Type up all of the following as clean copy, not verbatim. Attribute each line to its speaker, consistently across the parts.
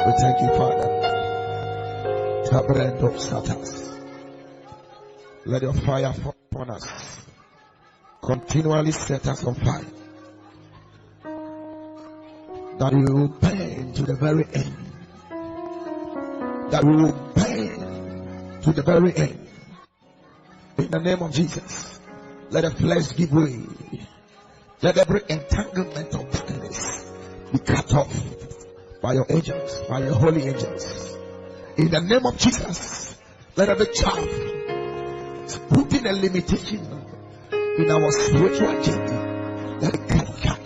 Speaker 1: We thank you, Father. Tabernacle of Satas. Let your fire fall upon us. Continually set us on fire. That we will burn to the very end. That we will burn to the very end. In the name of Jesus. Let the flesh give way. Let every entanglement of darkness be cut off by your angels, by your holy angels. In the name of Jesus, let every chaff putting a limitation in our spiritual journey, let it catch fire.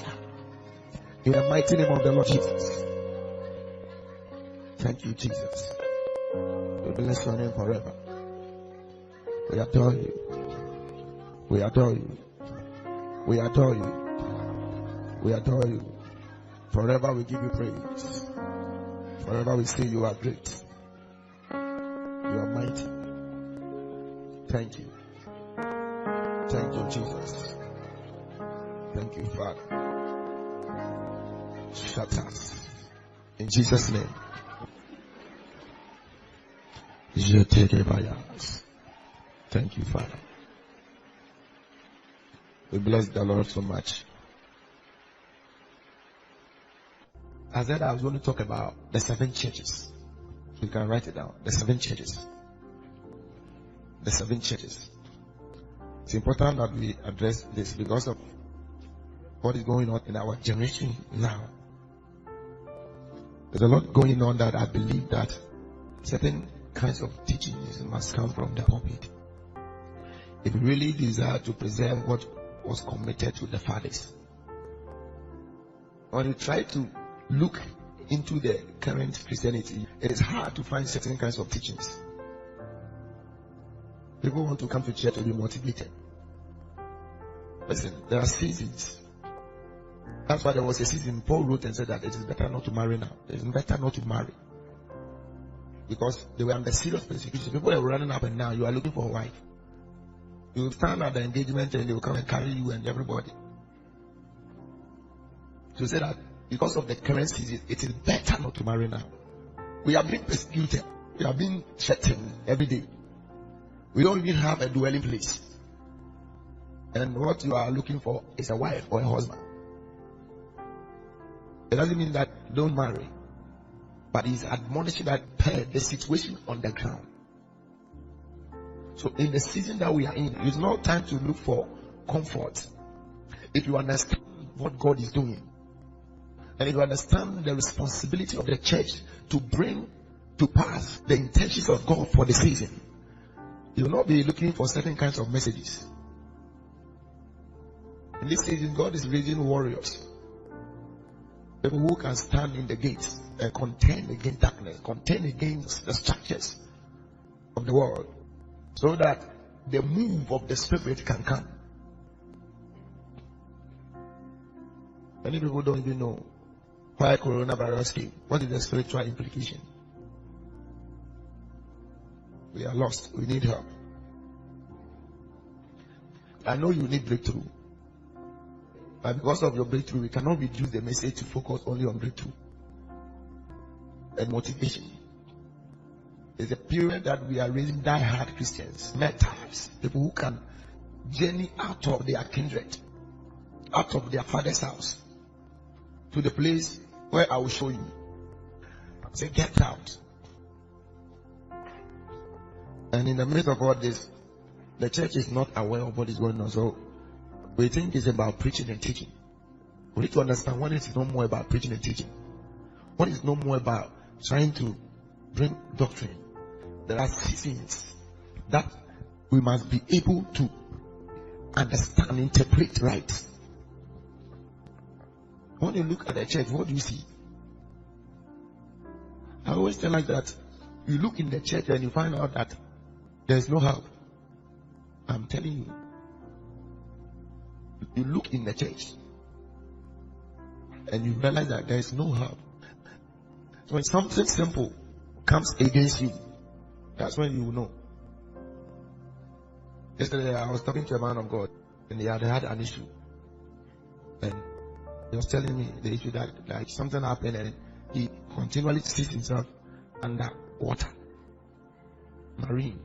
Speaker 1: In the mighty name of the Lord Jesus. Thank you, Jesus. We bless your name forever. We adore you. We adore you. We adore you. We adore you. Forever we give you praise. Forever we say you are great. You are mighty. Thank you. Thank you, Jesus. Thank you, Father. Shut us. In Jesus' name. Je take it by us. Thank you, Father. We bless the Lord so much. I said I was going to talk about the 7 churches. You can write it down. The 7 churches. The 7 churches. It's important that we address this because of what is going on in our generation now. There's a lot going on that I believe that certain kinds of teachings must come from the pulpit. If we really desire to preserve what was committed to the fathers. When you try to look into the current Christianity, it is hard to find certain kinds of teachings. People want to come to church to be motivated. Listen, there are seasons. That's why there was a season Paul wrote and said that it is better not to marry now. It is better not to marry. Because they were under serious persecution. People are running up and down. You are looking for a wife. You will stand at the engagement and they will come and carry you and everybody. So say that because of the current season, it is better not to marry now. We are being persecuted. We are being threatened every day. We don't even have a dwelling place. And what you are looking for is a wife or a husband. It doesn't mean that don't marry. But he's admonishing that the situation on the ground. So in the season that we are in, it's not time to look for comfort. If you understand what God is doing, and if you understand the responsibility of the church to bring to pass the intentions of God for the season, you will not be looking for certain kinds of messages. In this season, God is raising warriors. People who can stand in the gates and contend against darkness, contend against the structures of the world, so that the move of the Spirit can come. Many people don't even know why coronavirus came. What is the spiritual implication? We are lost. We need help. I know you need breakthrough. But because of your breakthrough, we cannot reduce the message to focus only on breakthrough and motivation. It's a period that we are raising die-hard Christians, martyrs, people who can journey out of their kindred, out of their father's house, to the place where I will show you. Say, get out. And in the midst of all this, the church is not aware of what is going on. So we think it's about preaching and teaching. We need to understand what is no more about preaching and teaching. What is no more about trying to bring doctrine. There are seasons that we must be able to understand, interpret right. When you look at the church, what do you see? I always tell like that. You look in the church and you find out that there is no help. I'm telling you. You look in the church and you realize that there is no help. So when something simple comes against you, that's when you will know. Yesterday I was talking to a man of God and he had an issue. And he was telling me the issue that like something happened and he continually sees himself under water, marine,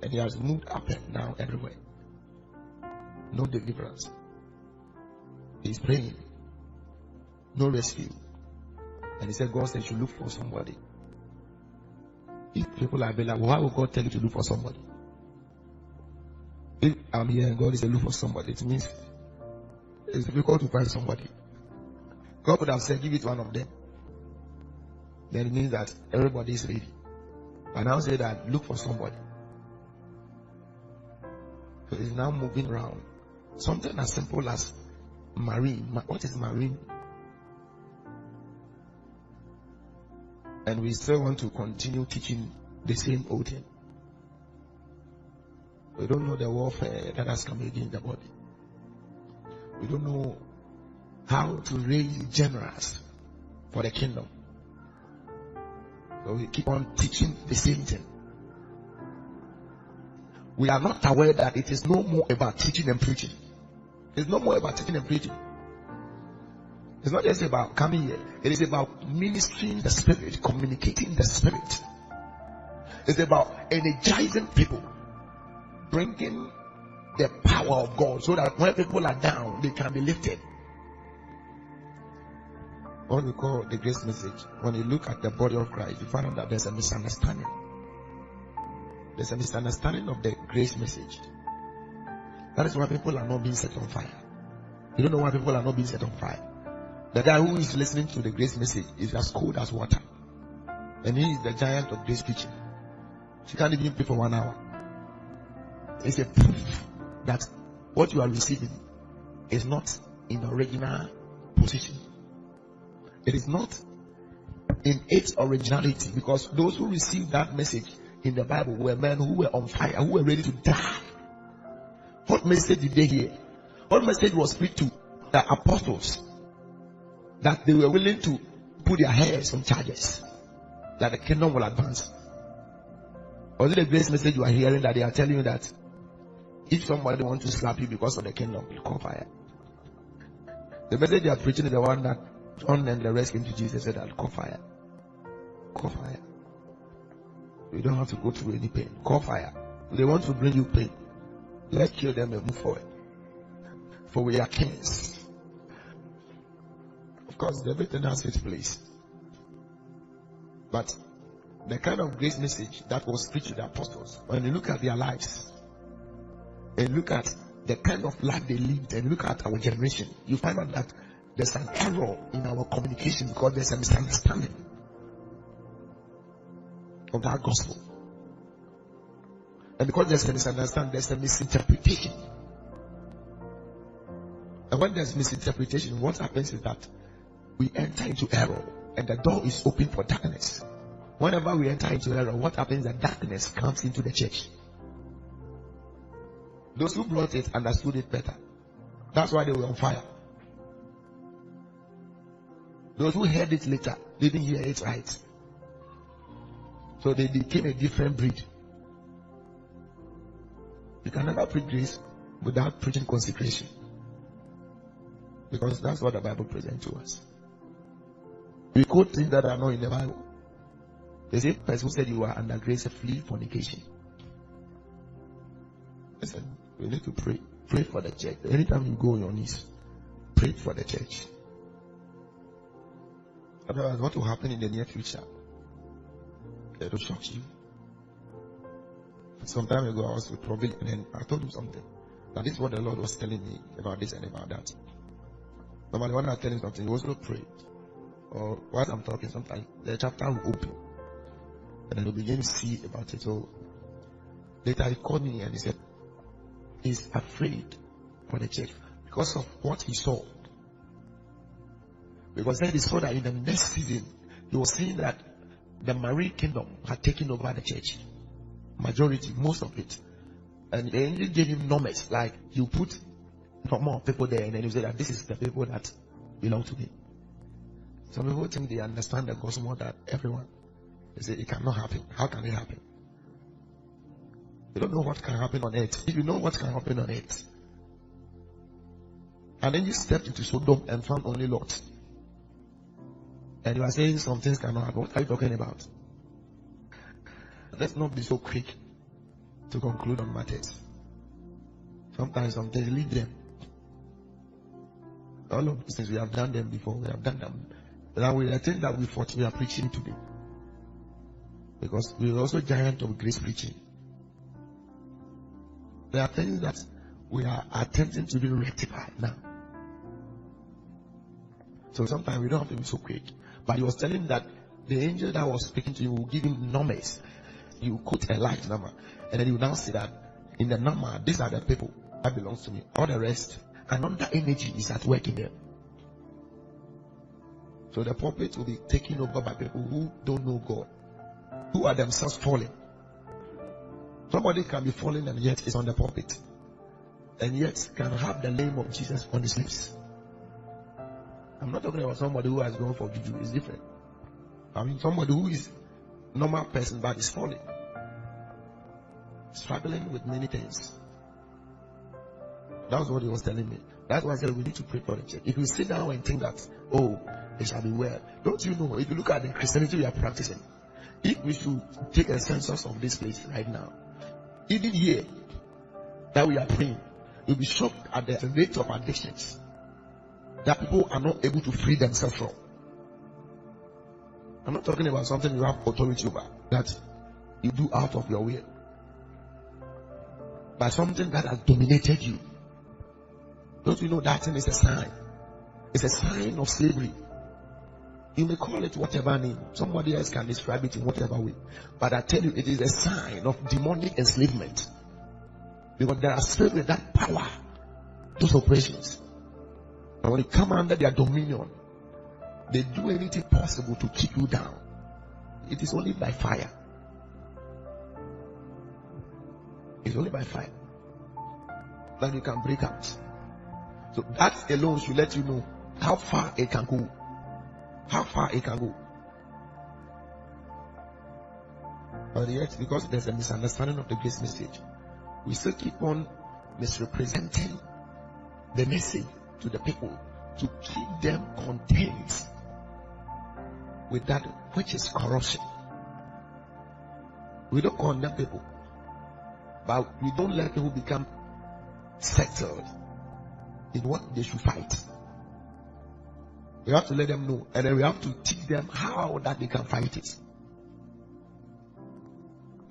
Speaker 1: and he has moved up and down everywhere. No deliverance. He's praying, no rescue. And he said, God said you should look for somebody. If people are available, why would God tell you to look for somebody? If I'm here and God is saying look for somebody, it means it's difficult to find somebody. God would have said give it to one of them. Then it means that everybody is ready. But now say that look for somebody. So it's now moving around. Something as simple as marine. What is marine? And we still want to continue teaching the same old thing. We don't know the warfare that has come against the body. We don't know how to raise generals for the kingdom. So we keep on teaching the same thing. We are not aware that it is no more about teaching and preaching. It's no more about teaching and preaching. It's not just about coming here. It is about ministering the Spirit, communicating the Spirit. It's about energizing people, bringing the power of God so that when people are down, they can be lifted. What we call the grace message. When you look at the body of Christ, you find out that there's a misunderstanding. There's a misunderstanding of the grace message. That is why people are not being set on fire. You don't know why people are not being set on fire. The guy who is listening to the grace message is as cold as water. And he is the giant of grace preaching. She can't even pray for 1 hour. It's a proof that what you are receiving is not in the original position. It is not in its originality, because those who received that message in the Bible were men who were on fire, who were ready to die. What message did they hear? What message was preached to the apostles? That they were willing to put their heads on charges, that the kingdom will advance. Or is it a grace message you are hearing that they are telling you that if somebody wants to slap you because of the kingdom, you call fire? The message they are preaching is the one that John and the rest came to Jesus and said, I'll call fire. Call fire. You don't have to go through any pain. Call fire. They want to bring you pain. Let's kill them and move forward. For we are kings. Of course, everything has its place. But the kind of grace message that was preached to the apostles, when you look at their lives, and look at the kind of life they lived, and look at our generation, you find out that there's an error in our communication because there's a misunderstanding of that gospel. And because there's a misunderstanding, there's a misinterpretation. And when there's misinterpretation, what happens is that we enter into error, and the door is open for darkness. Whenever we enter into error, what happens is that darkness comes into the church. Those who brought it understood it better. That's why they were on fire. Those who heard it later didn't hear it right. So they became a different breed. You can never preach grace without preaching consecration. Because that's what the Bible presents to us. We quote things that are not in the Bible. The same person who said you are under grace, flee fornication. Listen, we need to pray. Pray for the church. Anytime you go on your knees, pray for the church. Otherwise, what will happen in the near future? It will shock you. Some time ago, I was with Provi, and then I told him something. Now, this is what the Lord was telling me about this and about that. Normally, when I tell him something, he also pray. Or while I'm talking, sometimes the chapter will open, and then he'll begin to see about it. So later, he called me and he said he's afraid for the church because of what he saw. Because then he saw that in the next season, he was seeing that the marine kingdom had taken over the church. Majority, most of it. And they only gave him numbers, like you put more people there, and then you say that this is the people that belong to me. Some people think they understand the gospel more than everyone. They say it cannot happen. How can it happen? You don't know what can happen on earth. If you know what can happen on earth, and then you stepped into Sodom and found only Lot. And you are saying some things cannot happen. What are you talking about? Let's not be so quick to conclude on matters. Sometimes some things, leave them. All of these things, we have done them before. We have done them. Now I think that we are preaching today. Because we are also giant of grace preaching. There are things that we are attempting to be rectified now. So sometimes we don't have to be so quick. But he was telling him that the angel that was speaking to him will give him numbers. You quote a large number. And then you now see that in the number, these are the people that belongs to me. All the rest, another energy is at work in them. So the pulpit will be taken over by people who don't know God, who are themselves falling. Somebody can be falling and yet is on the pulpit, and yet can have the name of Jesus on his lips. I'm not talking about somebody who has gone for juju. It's different. I mean somebody who is normal person but is falling, struggling with many things. That's what he was telling me. That's why I said we need to pray for the church. If you sit down and think that, oh, it shall be well, don't you know, if you look at the Christianity we are practicing, if we should take a census of this place right now, even here that we are praying, you'll be shocked at the rate of addictions that people are not able to free themselves from. I'm not talking about something you have authority over, that you do out of your will, but something that has dominated you. Don't you know that thing is a sign? It's a sign of slavery. You may call it whatever name. Somebody else can describe it in whatever way. But I tell you, it is a sign of demonic enslavement. Because there are spirits with that power, those operations. And when you come under their dominion, they do anything possible to keep you down. It is only by fire. It's only by fire that you can break out. So that alone should let you know how far it can go. How far it can go. But yet, because there's a misunderstanding of the grace message, we still keep on misrepresenting the message to the people to keep them content with that which is corruption. We don't condemn people, but we don't let people become settled in what they should fight. We have to let them know, and then we have to teach them how that they can fight it.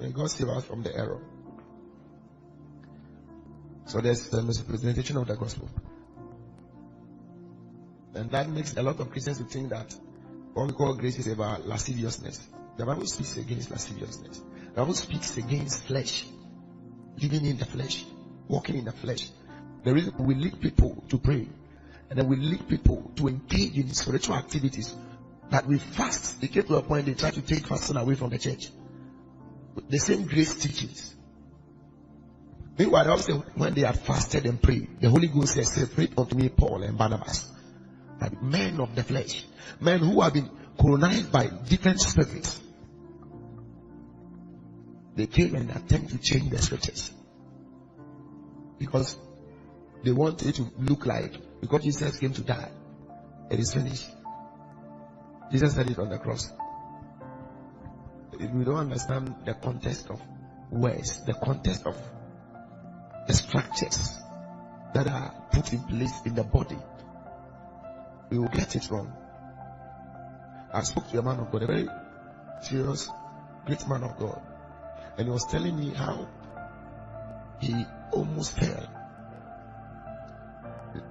Speaker 1: May God save us from the error. So there's the misrepresentation of the gospel, and that makes a lot of Christians to think that what we call grace is about lasciviousness. The Bible speaks against lasciviousness. The Bible speaks against flesh, living in the flesh, walking in the flesh. The reason we lead people to pray, and then we lead people to engage in spiritual activities, that we fast. They get to a point they try to take fasting away from the church. The same grace teachings. Meanwhile, also when they had fasted and prayed, the Holy Ghost said, separate unto me Paul and Barnabas, like men of the flesh, men who have been colonized by different spirits. They came and attempted to change the scriptures because they wanted it to look like, because Jesus came to die, it is finished. Jesus said it on the cross. If we don't understand the context of words, the context of the structures that are put in place in the body, we will get it wrong. I spoke to a man of God, a very serious, great man of God, and he was telling me how he almost fell.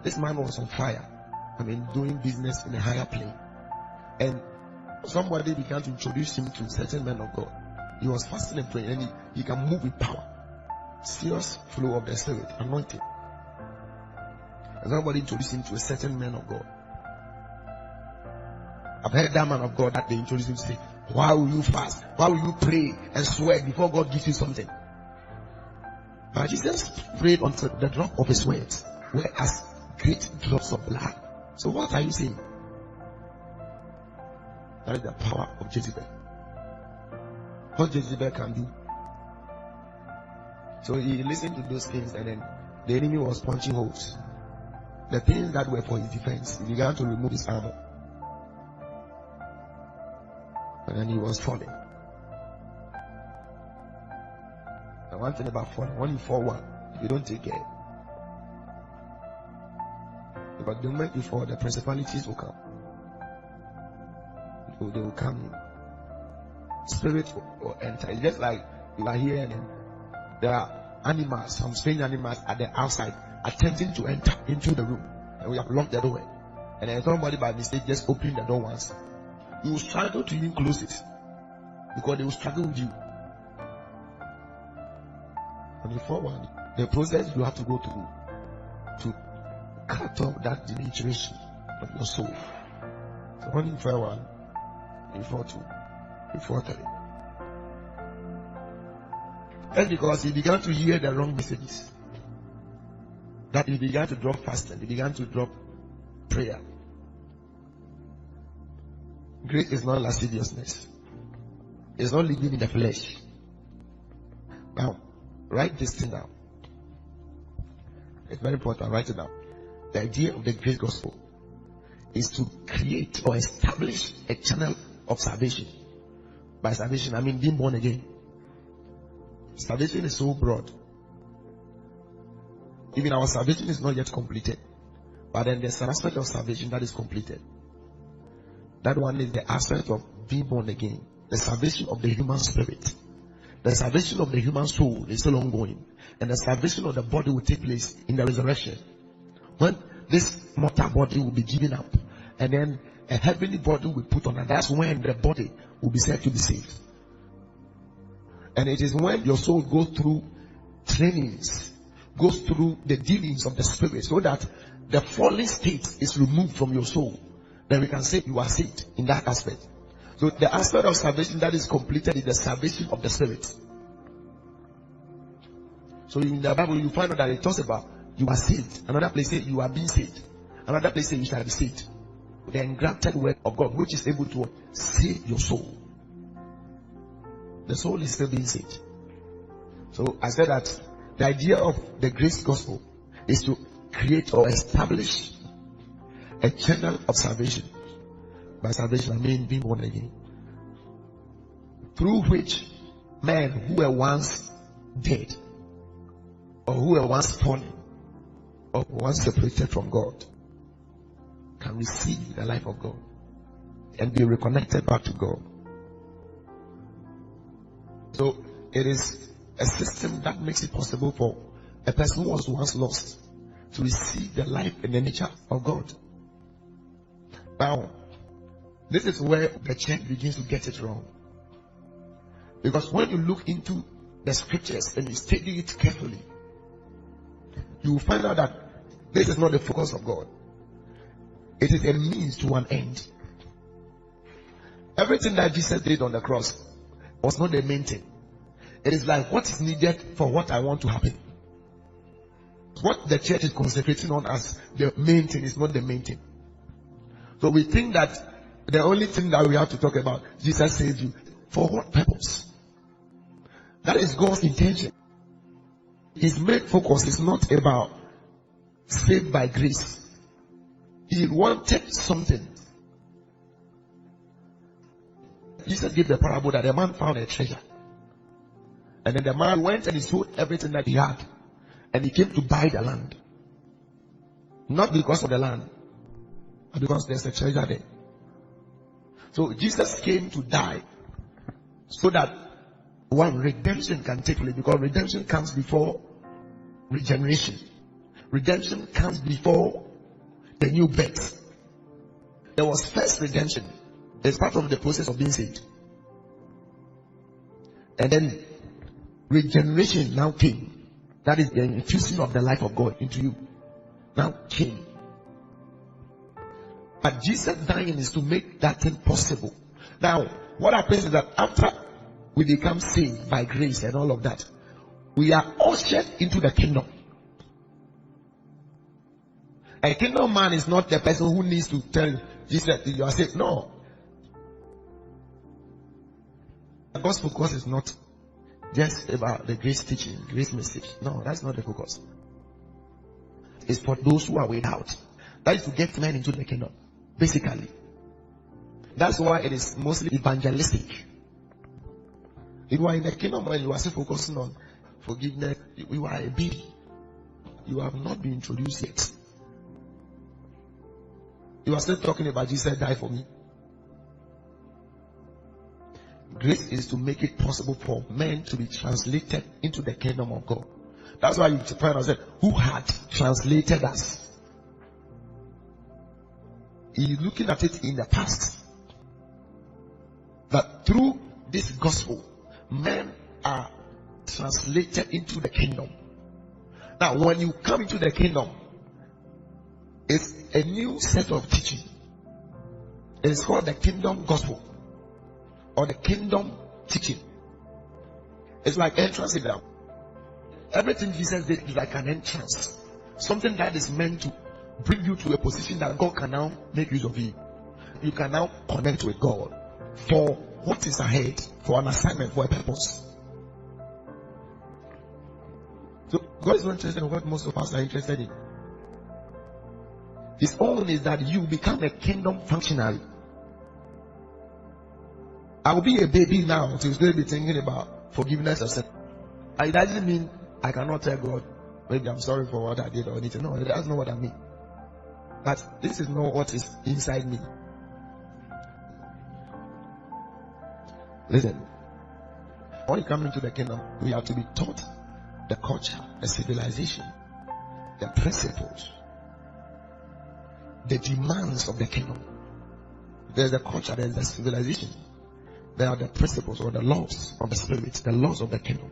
Speaker 1: This man was on fire. I mean, doing business in a higher plane. And somebody began to introduce him to certain men of God. He was fasting and praying, and he can move with power. Serious flow of the Spirit, anointing. And somebody introduced him to a certain man of God. I've heard that man of God that they introduced him to say, why will you fast? Why will you pray and sweat before God gives you something? But Jesus prayed until the drop of his words were as great drops of blood. So what are you saying? That is the power of Jezebel. What Jezebel can do. So he listened to those things, and then the enemy was punching holes. The things that were for his defense, he began to remove his armor. And then he was falling. And one thing about falling, when you fall one, you don't take care. But the moment you fall, the principalities will come. They will come. Spirit will enter. It's just like you are here and there are animals, some strange animals at the outside attempting to enter into the room. And we have locked the door. And then somebody by mistake just opened the door once. You will struggle to even close it. Because they will struggle with you. And before one, the process you have to go through to cut off that denaturation of your soul. So when you fall one, you fall two, you fall three. That's because he began to hear the wrong messages. That he began to drop fasting, he began to drop prayer. Grace is not lasciviousness. It's not living in the flesh. Now, write this thing down. It's very important. Write it down. The idea of the grace gospel is to create or establish a channel of salvation. By salvation, I mean being born again. Salvation is so broad. Even our salvation is not yet completed. But then there's an aspect of salvation that is completed. That one is the aspect of being born again. The salvation of the human spirit. The salvation of the human soul is still ongoing. And the salvation of the body will take place in the resurrection. When this mortal body will be given up, and then a heavenly body will be put on, and that's when the body will be said to be saved. And it is when your soul goes through trainings, goes through the dealings of the spirit, so that the fallen state is removed from your soul, then we can say you are saved in that aspect. So the aspect of salvation that is completed is the salvation of the spirit. So in the Bible you find out that it talks about you are saved. Another place says you are being saved. Another place says you shall be saved. The engrafted word of God, which is able to save your soul. The soul is still being saved. So I said that the idea of the grace gospel is to create or establish a channel of salvation. By salvation I mean being born again, through which men who were once dead, or who were once fallen, or once separated from God, can receive the life of God and be reconnected back to God. So it is a system that makes it possible for a person who was once lost to receive the life and the nature of God. Now, this is where the church begins to get it wrong. Because when you look into the scriptures and you study it carefully, you will find out that this is not the focus of God. It is a means to an end. Everything that Jesus did on the cross was not the main thing. It is like what is needed for what I want to happen. What the church is concentrating on as the main thing is not the main thing. So we think that the only thing that we have to talk about, Jesus saved you. For what purpose? That is God's intention. His main focus is not about saved by grace. He wanted something. Jesus gave the parable that a man found a treasure. And then the man went and he sold everything that he had. And he came to buy the land. Not because of the land, but because there's a treasure there. So Jesus came to die so that one, redemption can take place, because redemption comes before regeneration. Redemption comes before the new birth. There was first redemption. It's part of the process of being saved. And then regeneration now came. That is the infusing of the life of God into you. Now came. But Jesus dying is to make that thing possible. Now, what happens is that after we become saved by grace and all of that, we are ushered into the kingdom. A kingdom man is not the person who needs to tell Jesus that you are saved. No. The gospel focus is not just about the grace teaching, grace message. No, that's not the focus. It's for those who are without. That is to get men into the kingdom. Basically. That's why it is mostly evangelistic. If you are in the kingdom and you are still focusing on forgiveness, you are a baby. You have not been introduced yet. You are still talking about Jesus died for me. Grace is to make it possible for men to be translated into the kingdom of God. That's why you find out, who had translated us? He is looking at it in the past. That through this gospel, men are translated into the kingdom. Now, when you come into the kingdom, it's a new set of teaching. It's called the kingdom gospel or the kingdom teaching. It's like entrance exam. Everything Jesus did is like an entrance, something that is meant to bring you to a position that God can now make use of you. You can now connect with God for what is ahead, for an assignment, for a purpose. So God is not interested in what most of us are interested in. His own is that you become a kingdom functionary. I will be a baby now to still be thinking about forgiveness of sin. It doesn't mean I cannot tell God, maybe I'm sorry for what I did or anything. No, that's not what I mean. But this is not what is inside me. Listen, when you come into the kingdom, we have to be taught the culture, the civilization, the principles, the demands of the kingdom. There's the culture, there's the civilization. There are the principles or the laws of the spirit, the laws of the kingdom.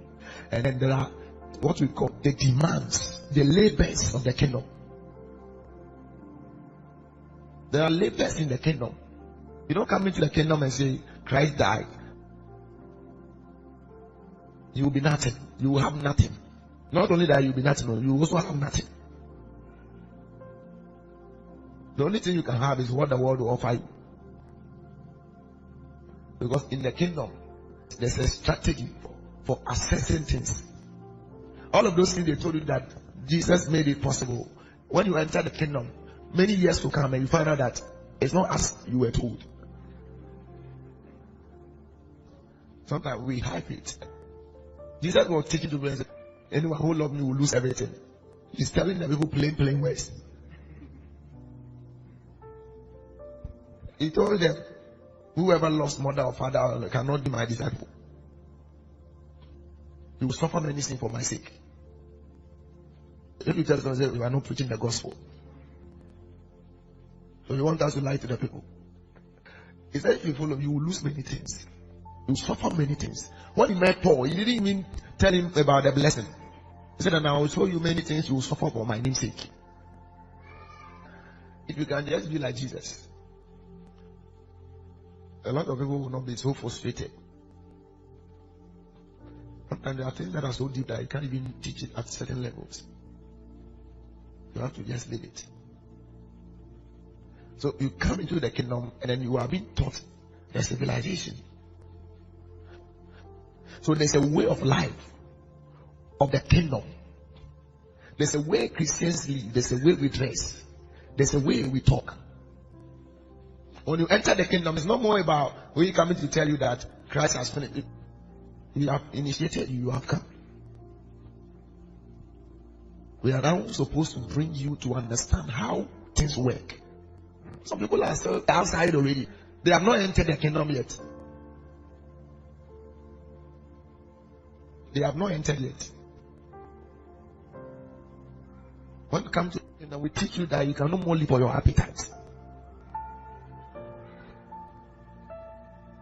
Speaker 1: And then there are what we call the demands, the labors of the kingdom. There are labors in the kingdom. You don't come into the kingdom and say, Christ died. You will be nothing. You will have nothing. Not only that, you will be nothing, you will also have nothing. The only thing you can have is what the world will offer you. Because in the kingdom, there's a strategy for assessing things. All of those things they told you that Jesus made it possible. When you enter the kingdom, many years to come, and you find out that it's not as you were told. Sometimes we hype it. Jesus was teaching to people, anyone who loves me will lose everything. He's telling the people plain words. He told them, whoever lost mother or father cannot be my disciple. He will suffer many things for my sake. If you tell us that we are not preaching the gospel, so you want us to lie to the people. He said, if you follow, you will lose many things. You will suffer many things. When he met Paul, he didn't even tell him about the blessing. He said, and I will show you many things you will suffer for my name's sake. If you can just be like Jesus, a lot of people will not be so frustrated. And there are things that are so deep that you can't even teach it at certain levels. You have to just live it. So you come into the kingdom and then you are being taught the civilization. So there's a way of life of the kingdom. There's a way Christians live. There's a way we dress. There's a way we talk. When you enter the kingdom, it's not more about when you coming to tell you that Christ has finished it. We have initiated you, you have come. We are now supposed to bring you to understand how things work. Some people are still outside already. They have not entered the kingdom yet. They have not entered yet. When you come to the kingdom, we teach you that you can no more live for your appetite.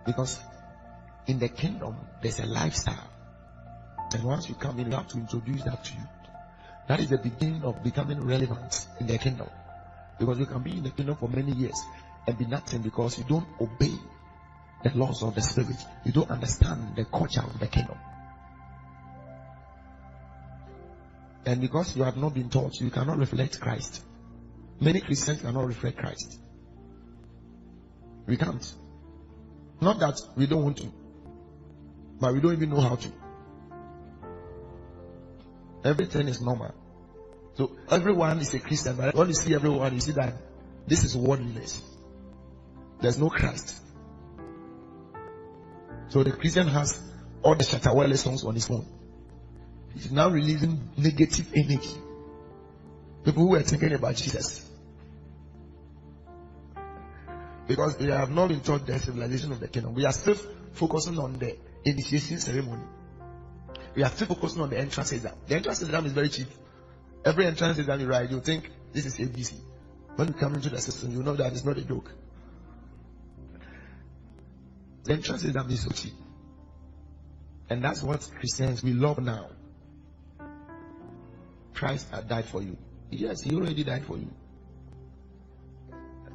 Speaker 1: Because in the kingdom, there's a lifestyle. And once you come in, you have to introduce that to you. That is the beginning of becoming relevant in the kingdom. Because you can be in the kingdom for many years and be nothing because you don't obey the laws of the spirit. You don't understand the culture of the kingdom. And because you have not been taught, you cannot reflect Christ. Many Christians cannot reflect Christ. We can't. Not that we don't want to, but we don't even know how to. Everything is normal. So everyone is a Christian, but when you see everyone, you see that this is worldliness. There's no Christ. So the Christian has all the Shatawale songs on his phone. He's now releasing negative energy. People who are thinking about Jesus. Because we have not been taught the civilization of the kingdom. We are still focusing on the initiation ceremony. We are still focusing on the entrance exam. The entrance exam is very cheap. Every entrance exam you write, you think this is ABC. When you come into the system, you know that it's not a joke. The entrance exam is so cheap. And that's what Christians we love now. Christ had died for you. Yes, he already died for you.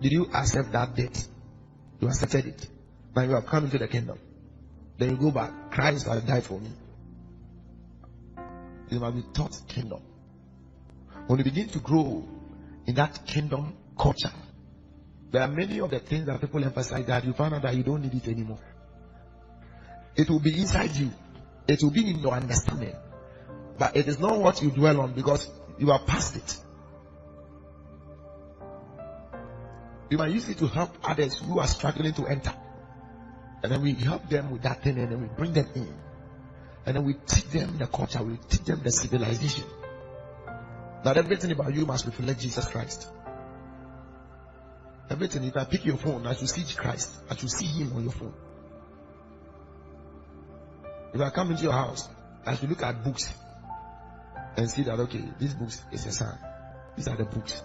Speaker 1: Did you accept that debt? You accepted it. Now you have come into the kingdom. Then you go back. Christ has died for me. You must be taught kingdom. When you begin to grow in that kingdom culture, there are many of the things that people emphasize that you find out that you don't need it anymore. It will be inside you. It will be in your understanding. But it is not what you dwell on because you are past it. You might use it to help others who are struggling to enter. And then we help them with that thing and then we bring them in. And then we teach them the culture, we teach them the civilization. That everything about you must reflect Jesus Christ. Everything, if I pick your phone, I should see Christ. I should see him on your phone. If I come into your house, I should look at books and see that, okay, this book is a sign. These are the books.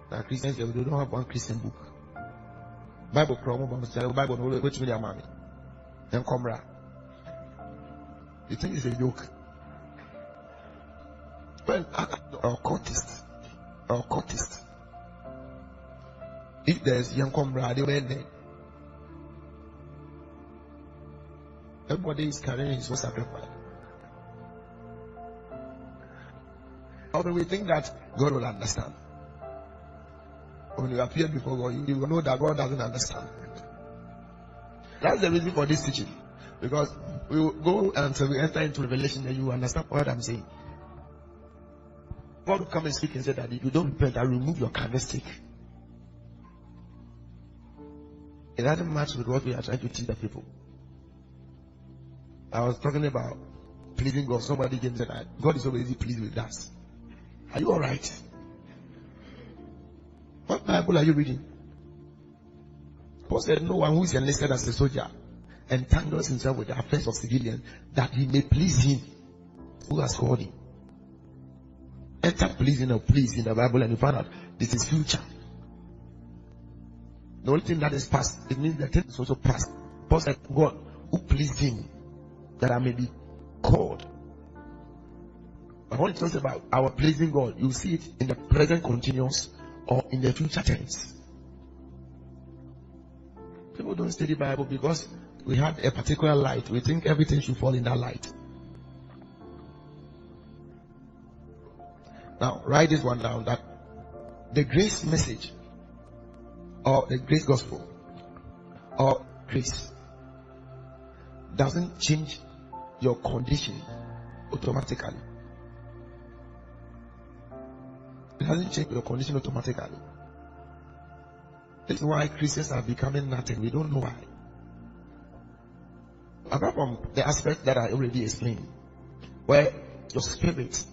Speaker 1: Now Christians, they don't have one Christian book. Bible problem, Bible, which media mommy. Then Comra. You think it's a joke? Well, our cultists. If there's young Comra, they went there. Everybody is carrying his own sacrifice. Although we think that God will understand. When you appear before God, you will know that God doesn't understand. That's the reason for this teaching. Because we will go until we enter into Revelation and you understand what I'm saying. God will come and speak and say that if you don't repent, I will remove your candlestick. It doesn't match with what we are trying to teach the people. I was talking about pleasing God. Somebody came and said that God is already pleased with us. Are you alright? What Bible are you reading? Paul said, no one who is enlisted as a soldier entangles himself with the affairs of civilians that he may please him who has called him. Enter pleasing or please in the Bible and you find out this is future. The only thing that is past, it means the thing is also past. Paul said, God who pleased him that I may be called. But when it talks about our pleasing God, you see it in the present continuous or in the future tense. People don't study the Bible because we have a particular light. We think everything should fall in that light. Now, write this one down, that the grace message or the grace gospel or grace doesn't change your condition automatically. It doesn't change your condition automatically. This is why Christians are becoming nothing. We don't know why. Apart from the aspect that I already explained, where your spirit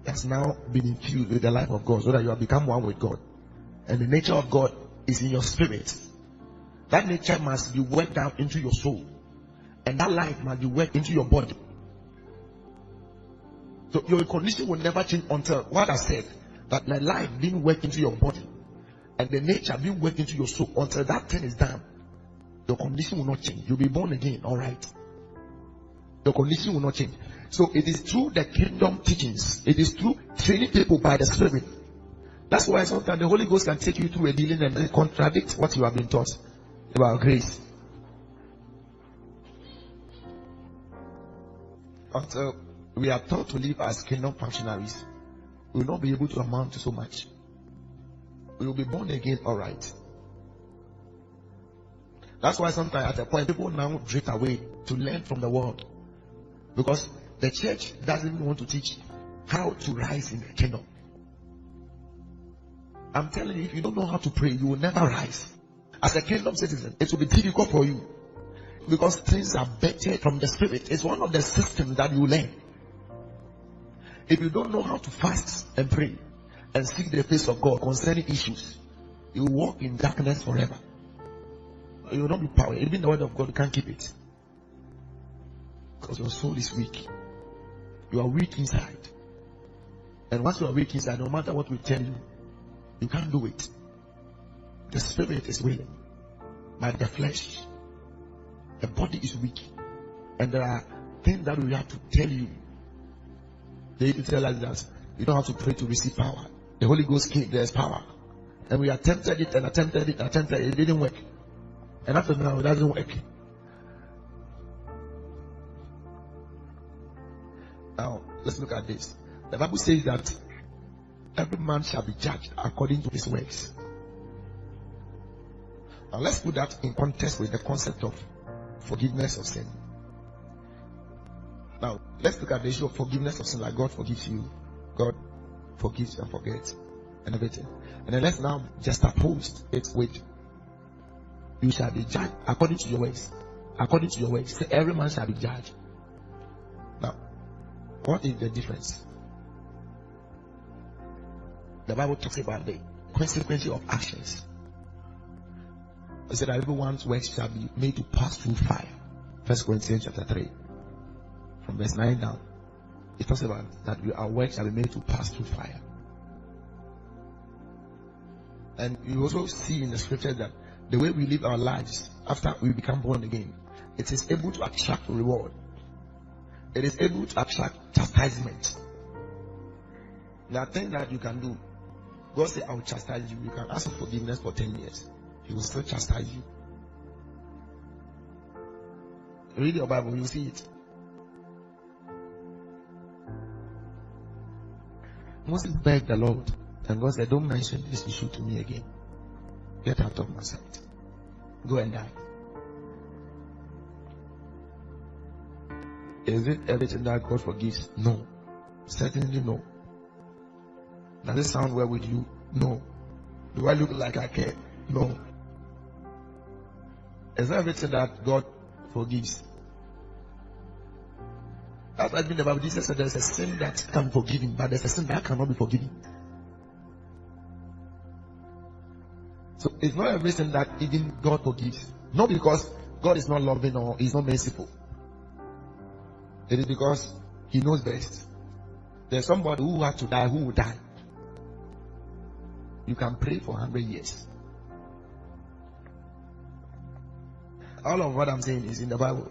Speaker 1: has now been infused with the life of God so that you have become one with God. And the nature of God is in your spirit. That nature must be worked down into your soul. And that life must be worked into your body. So your condition will never change until what I said, that the life being worked into your body and the nature being worked into your soul. Until that thing is done, your condition will not change. You'll be born again, alright. Your condition will not change. So it is through the kingdom teachings. It is through training people by the Spirit. That's why sometimes the Holy Ghost can take you through a dealing and contradict what you have been taught about grace. Until we are taught to live as kingdom functionaries, we will not be able to amount to so much. We will be born again, alright. That's why sometimes at a point people now drift away to learn from the world. Because the church doesn't want to teach how to rise in the kingdom. I'm telling you, if you don't know how to pray, you will never rise. As a kingdom citizen, it will be difficult for you because things are better from the spirit. It's one of the systems that you learn. If you don't know how to fast and pray and seek the face of God concerning issues, you will walk in darkness forever. You will not be power. Even the word of God, you can't keep it. Because your soul is weak. You are weak inside. And once you are weak inside, no matter what we tell you, you can't do it. The spirit is willing, but the flesh, the body is weak. And there are things that we have to tell you. They need to tell us that you don't have to pray to receive power. The Holy Ghost came, there's power. And we attempted it and attempted it, it didn't work. And after now, it doesn't work. Now, let's look at this. The Bible says that every man shall be judged according to his works. Now, let's put that in context with the concept of forgiveness of sin. Now, let's look at the issue of forgiveness of sin, like God forgives you, God forgives and forgets, and everything. And then let's now just oppose it with, you shall be judged according to your ways. According to your ways. So every man shall be judged. Now, what is the difference? The Bible talks about the consequence of actions. It said that everyone's works shall be made to pass through fire. 1 Corinthians chapter 3. From verse 9 down. It talks about that our works shall be made to pass through fire. And you also see in the scripture that the way we live our lives after we become born again, it is able to attract reward. It is able to attract chastisement. There are things that you can do. God said, I will chastise you. You can ask for forgiveness for 10 years. He will still chastise you. Read your Bible, you see it. Moses begged the Lord, and God said, don't mention this issue to me again. Get out of my sight. Go and die. Is it everything that God forgives? No. Certainly no. Does it sound well with you? No. Do I look like I care? No. Is that everything that God forgives? That's why in the Bible Jesus said there's a sin that can be forgiven, but there's a sin that cannot be forgiven. So it's not everything that even God forgives. Not because God is not loving or He's not merciful. It is because He knows best. There's somebody who had to die, who will die. You can pray for 100 years. All of what I'm saying is in the Bible.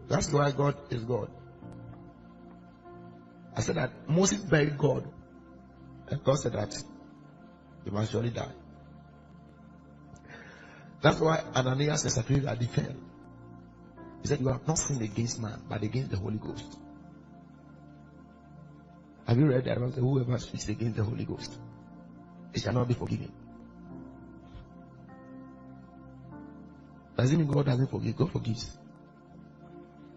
Speaker 1: That's why God is God. I said that Moses begged God, and God said that he must surely die. That's why Ananias and Sapphira fell. He said, you have not sinned against man, but against the Holy Ghost. Have you read that? Whoever speaks against the Holy Ghost, it shall not be forgiven. Does it mean God doesn't forgive? God forgives.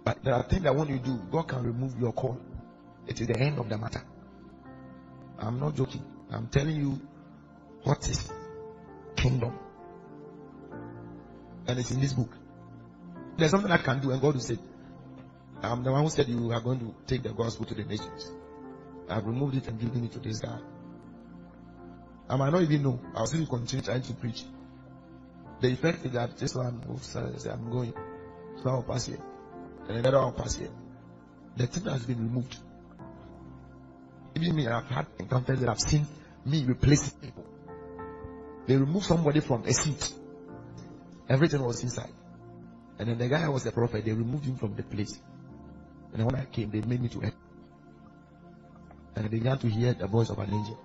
Speaker 1: But there are things that when you do, God can remove your call. It is the end of the matter. I'm not joking. I'm telling you what is kingdom. And it's in this book. There's something I can do, and God will say, I'm the one who said you are going to take the gospel to the nations. I've removed it and given it to this guy. I might not even know. I'll still continue trying to preach. The effect is that this one will say, I'm going. So I'll pass here. And another one will pass here. The thing has been removed. Even me, I've had encounters that I've seen me replacing people. They removed somebody from a seat. Everything was inside. And then the guy who was the prophet, they removed him from the place. And then when I came, they made me to help. And I began to hear the voice of an angel.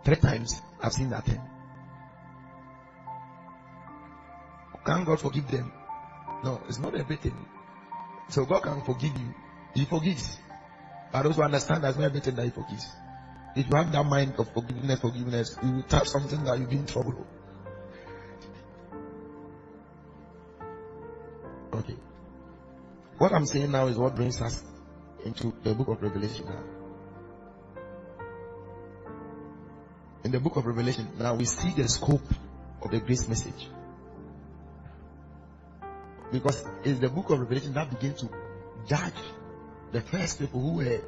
Speaker 1: 3 times I've seen that thing. Can God forgive them? No, it's not everything. So God can forgive you. He forgives. But those who understand that's not everything that He forgives. If you have that mind of forgiveness, you will touch something that you'll be in trouble. Okay. What I'm saying now is what brings us into the book of Revelation now. in the book of Revelation, now we see the scope of the grace message. Because it's the book of Revelation that begins to judge the first people who were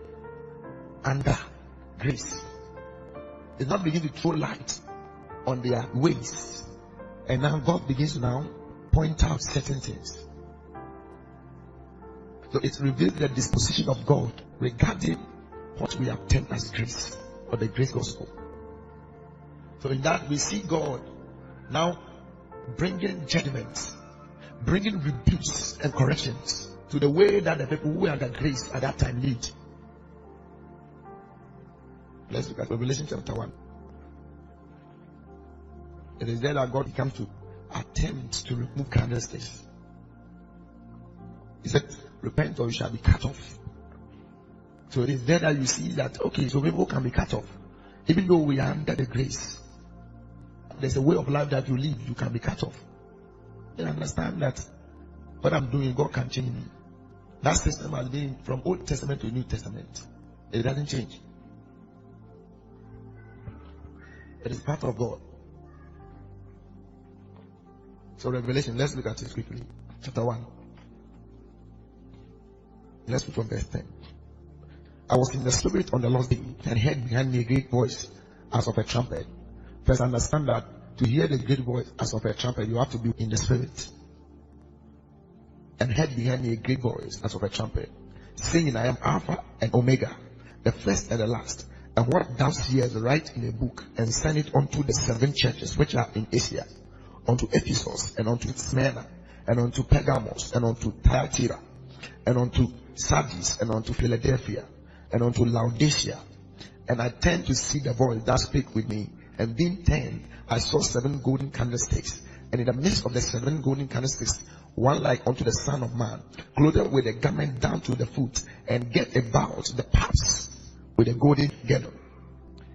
Speaker 1: under grace. It's not begin to throw light on their ways. And now God begins to now point out certain things. So it reveals the disposition of God regarding what we have termed as grace, or the grace gospel. So in that we see God now bringing judgments, bringing rebukes and corrections to the way that the people who were under grace at that time lived. Let's look at Revelation chapter 1. It is there that God comes to attempt to remove candlesticks. He said, repent or you shall be cut off. So it is there that you see that, okay, so people can be cut off. Even though we are under the grace, there's a way of life that you live, you can be cut off. You understand that what I'm doing, God can change me. That system has been from Old Testament to New Testament. It doesn't change. It is part of God. So Revelation, let's look at it quickly. Chapter 1. Let's read from verse 10. I was in the spirit on the Lord's day and heard behind me a great voice as of a trumpet. First, understand that to hear the great voice as of a trumpet, you have to be in the spirit. And heard behind me a great voice as of a trumpet, saying, I am Alpha and Omega, the first and the last. And what thou seest, write in a book, and send it unto the 7 churches which are in Asia, unto Ephesus, and unto Smyrna, and unto Pergamos, and unto Thyatira, and unto Sardis, and unto Philadelphia, and unto Laodicea. And I turned to see the voice that spake with me, and being turned, I saw 7 golden candlesticks, and in the midst of the 7 golden candlesticks, one like unto the Son of Man, clothed with a garment down to the foot, and girt about the paps with a golden girdle.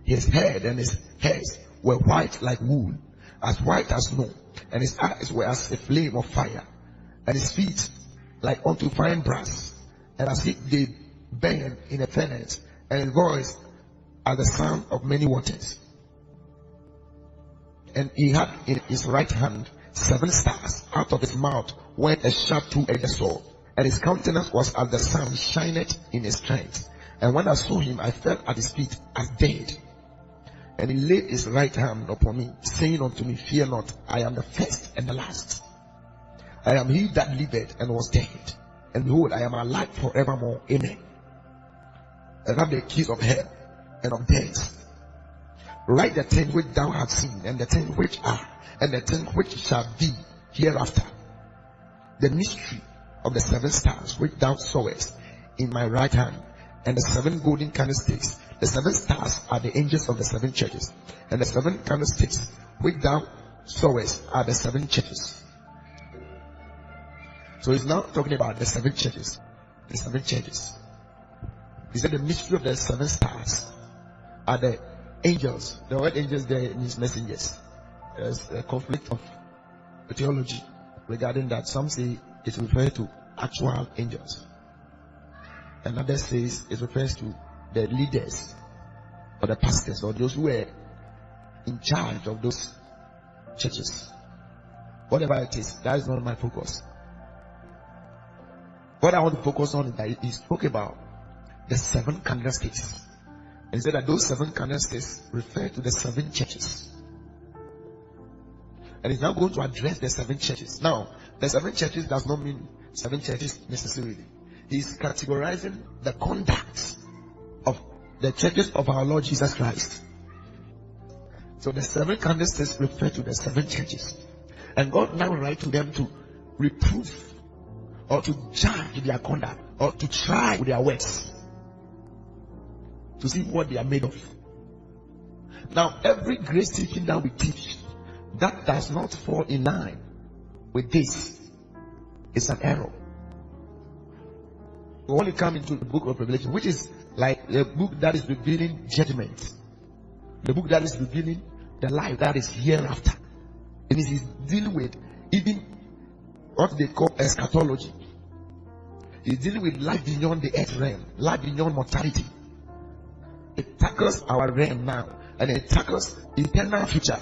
Speaker 1: His head and his hairs were white like wool, as white as snow, and his eyes were as a flame of fire, and his feet like unto fine brass, and as if they burned in a furnace, and his voice as the sound of many waters. And he had in his right hand 7 stars. Out of his mouth went a sharp 2-edged sword, and his countenance was as the sun shineth in his strength. And when I saw him, I fell at his feet as dead. And he laid his right hand upon me, saying unto me, fear not, I am the first and the last. I am he that liveth and was dead, and behold, I am alive forevermore. Amen. And have the keys of hell and of death. Write the things which thou hast seen, and the things which are, and the things which shall be hereafter. The mystery of the 7 stars which thou sawest in my right hand, and the 7 golden candlesticks. The 7 stars are the angels of the 7 churches, and the 7 candlesticks which thou sawest are the 7 churches. So he's now talking about the 7 churches. The 7 churches. He said the mystery of the 7 stars are the angels. The word angels there means messengers. There's a conflict of theology regarding that. Some say it refers to actual angels, and others says it refers to the leaders or the pastors or those who were in charge of those churches. Whatever it is, that is not my focus. What I want to focus on is that he spoke about the 7 candlesticks, and he said that those 7 candlesticks refer to the 7 churches. And he's now going to address the 7 churches. Now, the 7 churches does not mean 7 churches necessarily. He's categorizing the conduct of the churches of our Lord Jesus Christ. So the 7 candlesticks refer to the 7 churches. And God now writes to them to reprove or to judge their conduct or to try with their works to see what they are made of. Now, every grace teaching that we teach that does not fall in line with this is an error. We want to come into the book of Revelation, which is like the book that is revealing judgment, the book that is revealing the life that is hereafter. And it is dealing with even what they call eschatology. It's dealing with life beyond the earth realm, life beyond mortality. It tackles our realm now, And it tackles eternal future,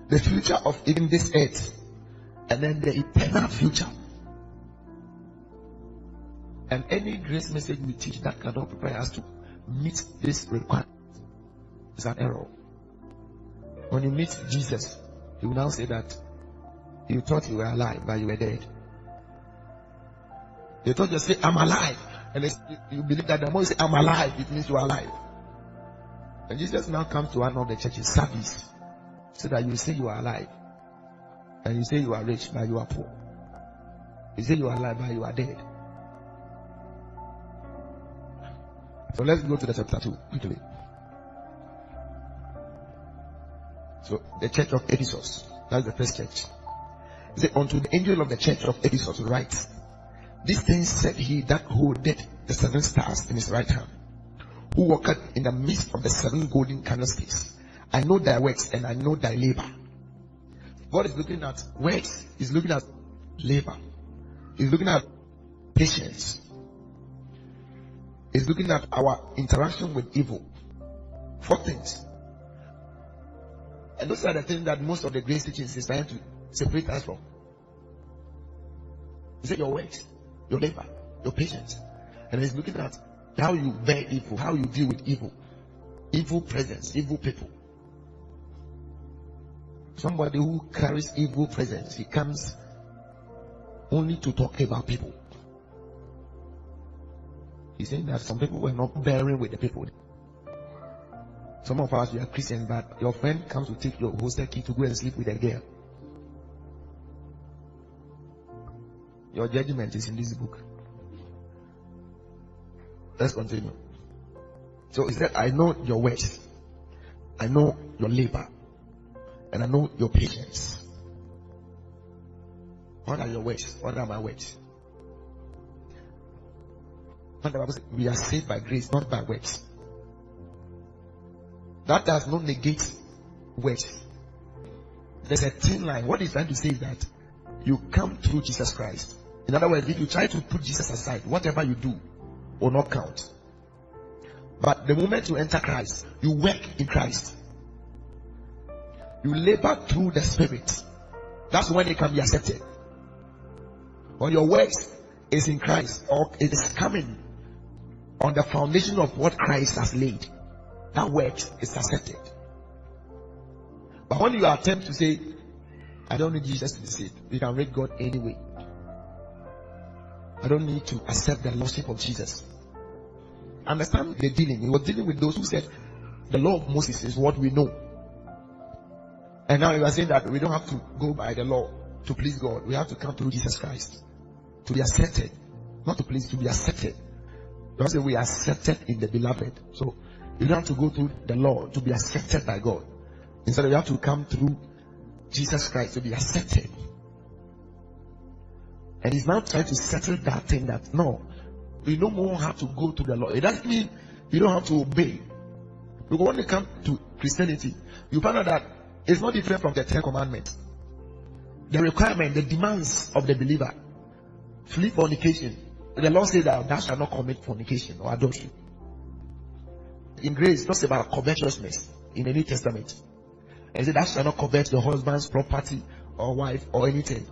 Speaker 1: the future of even this earth, and then the eternal future. And any grace message we teach that cannot prepare us to meet this requirement is an error. When you meet Jesus, he will now say that you thought you were alive, but you were dead. You thought you say, I'm alive. And you believe that the more you say, I'm alive, it means you are alive. And Jesus now comes to one of the churches service so that you say you are alive. And you say you are rich, but you are poor. You say you are alive, but you are dead. So let's go to the chapter 2 quickly. So the church of Ephesus, that's the first church. It said, unto the angel of the church of Ephesus writes, these things said he that holdeth the 7 stars in his right hand, who walketh in the midst of the 7 golden candlesticks. I know thy works, and I know thy labor. God is looking at works, he's looking at labor, he's looking at patience, he's looking at our interaction with evil. 4 things. And those are the things that most of the grace teachings is trying to separate us from. He said your works, your labor, your patience. And he's looking at how you bear evil, how you deal with evil, evil presence, evil people. Somebody who carries evil presence, he comes only to talk about people. He's saying that some people were not bearing with the people. Some of us, we are Christians, but your friend comes to take your hostel key to go and sleep with a girl. Your judgment is in this book. Let's continue. So he said, I know your works, I know your labor, and I know your patience. What are your works? What are my works? What the Bible says, we are saved by grace, not by works. That does not negate works. There's a thin line. What he's trying to say is that you come through Jesus Christ. In other words, if you try to put Jesus aside, whatever you do will not count. But the moment you enter Christ, you work in Christ. You labor through the Spirit. That's when it can be accepted. When your works is in Christ, or it is coming on the foundation of what Christ has laid, that work is accepted. But when you attempt to say, I don't need Jesus to be saved, you can read God anyway. I don't need to accept the lordship of Jesus. Understand the dealing. He was dealing with those who said the law of Moses is what we know. And now you are saying that we don't have to go by the law to please God. We have to come through Jesus Christ to be accepted. Not to please, to be accepted. Don't say we are accepted in the beloved. So you don't have to go through the law to be accepted by God. Instead, you have to come through Jesus Christ to be accepted. And he's now trying to settle that thing that no, we no more have to go to the law. It doesn't mean you don't have to obey. Because when you come to Christianity, you find out that it's not different from the 10 commandments. The requirement, the demands of the believer. Flee fornication. The law says that thou shalt not commit fornication or adultery. In grace, it talks about covetousness in the New Testament. And it says thou shalt not covet your husband's property or wife or anything.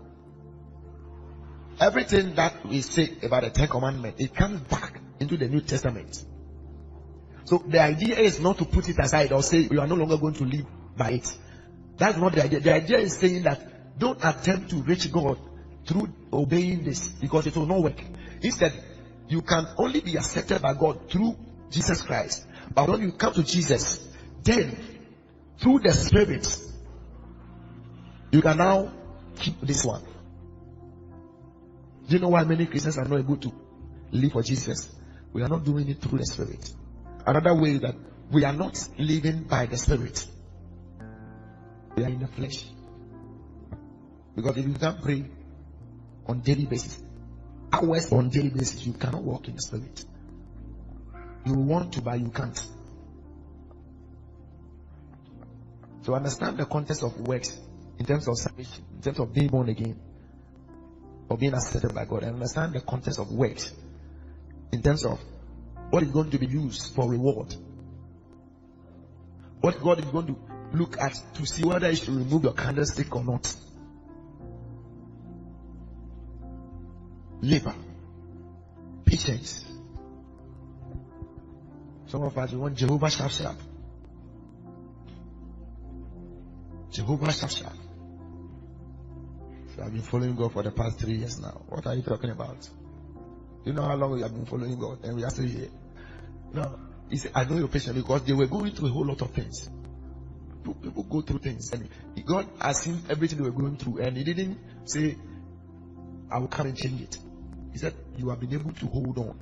Speaker 1: Everything that we say about the 10 commandments, it comes back into the New Testament. So the idea is not to put it aside or say you are no longer going to live by it. That's not the idea. The idea is saying that don't attempt to reach God through obeying this, because it will not work. Instead, you can only be accepted by God through Jesus Christ. But when you come to Jesus, then through the Spirit, you can now keep this one. Do you know why many Christians are not able to live for Jesus? We are not doing it through the Spirit. Another way is that we are not living by the Spirit. We are in the flesh. Because if you can't pray on daily basis, hours on daily basis, you cannot walk in the Spirit. You want to, but you can't. So understand the context of works in terms of salvation, in terms of being born again, or being accepted by God, and understand the context of works in terms of what is going to be used for reward. What God is going to look at to see whether He should remove your candlestick or not. Labor, patience. Some of us, we want Jehovah sharp sharp. Jehovah sharp sharp. So I've been following God for the past 3 years now. What are you talking about? You know how long we have been following God and we are still here? No. He said, I know your patience, because they were going through a whole lot of things. People go through things, and God has seen everything they were going through, and He didn't say, I will come and change it. He said, you have been able to hold on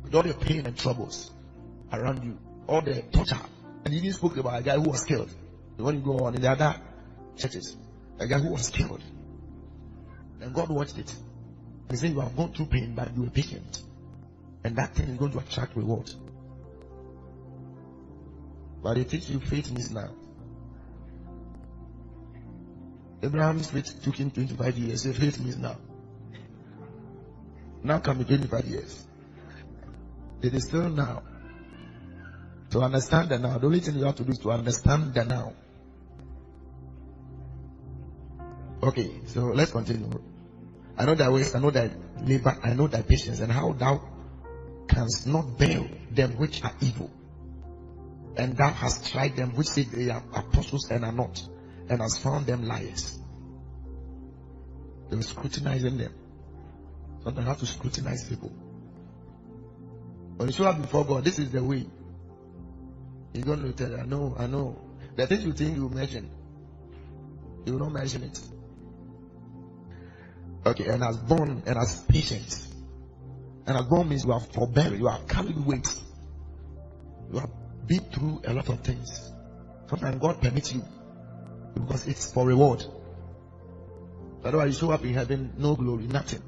Speaker 1: with all the pain and troubles around you, all the torture. And He even spoke about a guy who was killed. When you go on in the other churches, a guy who was killed, and God watched it. He said, you have gone through pain, but you were patient, and that thing is going to attract reward. But they teach you faith means now. Abraham's faith took him 25 years. So faith means now. Now can be 25 years. It is still now. To understand the now, the only thing you have to do is to understand the now. Okay, so let's continue. I know thy ways, I know thy labor, I know thy patience, and how thou canst not bear them which are evil. And thou hast tried them which say they are apostles and are not, and hast found them liars. They were scrutinizing them. Sometimes you have to scrutinize people. When you show up before God, this is the way. He's going to tell you, I know. The things you think you mention, you will not mention it. Okay, and as born and as patience. And as born means you have forbearing, you have carried weight. You have been through a lot of things. Sometimes God permits you because it's for reward. Otherwise, you show up in heaven, no glory, nothing.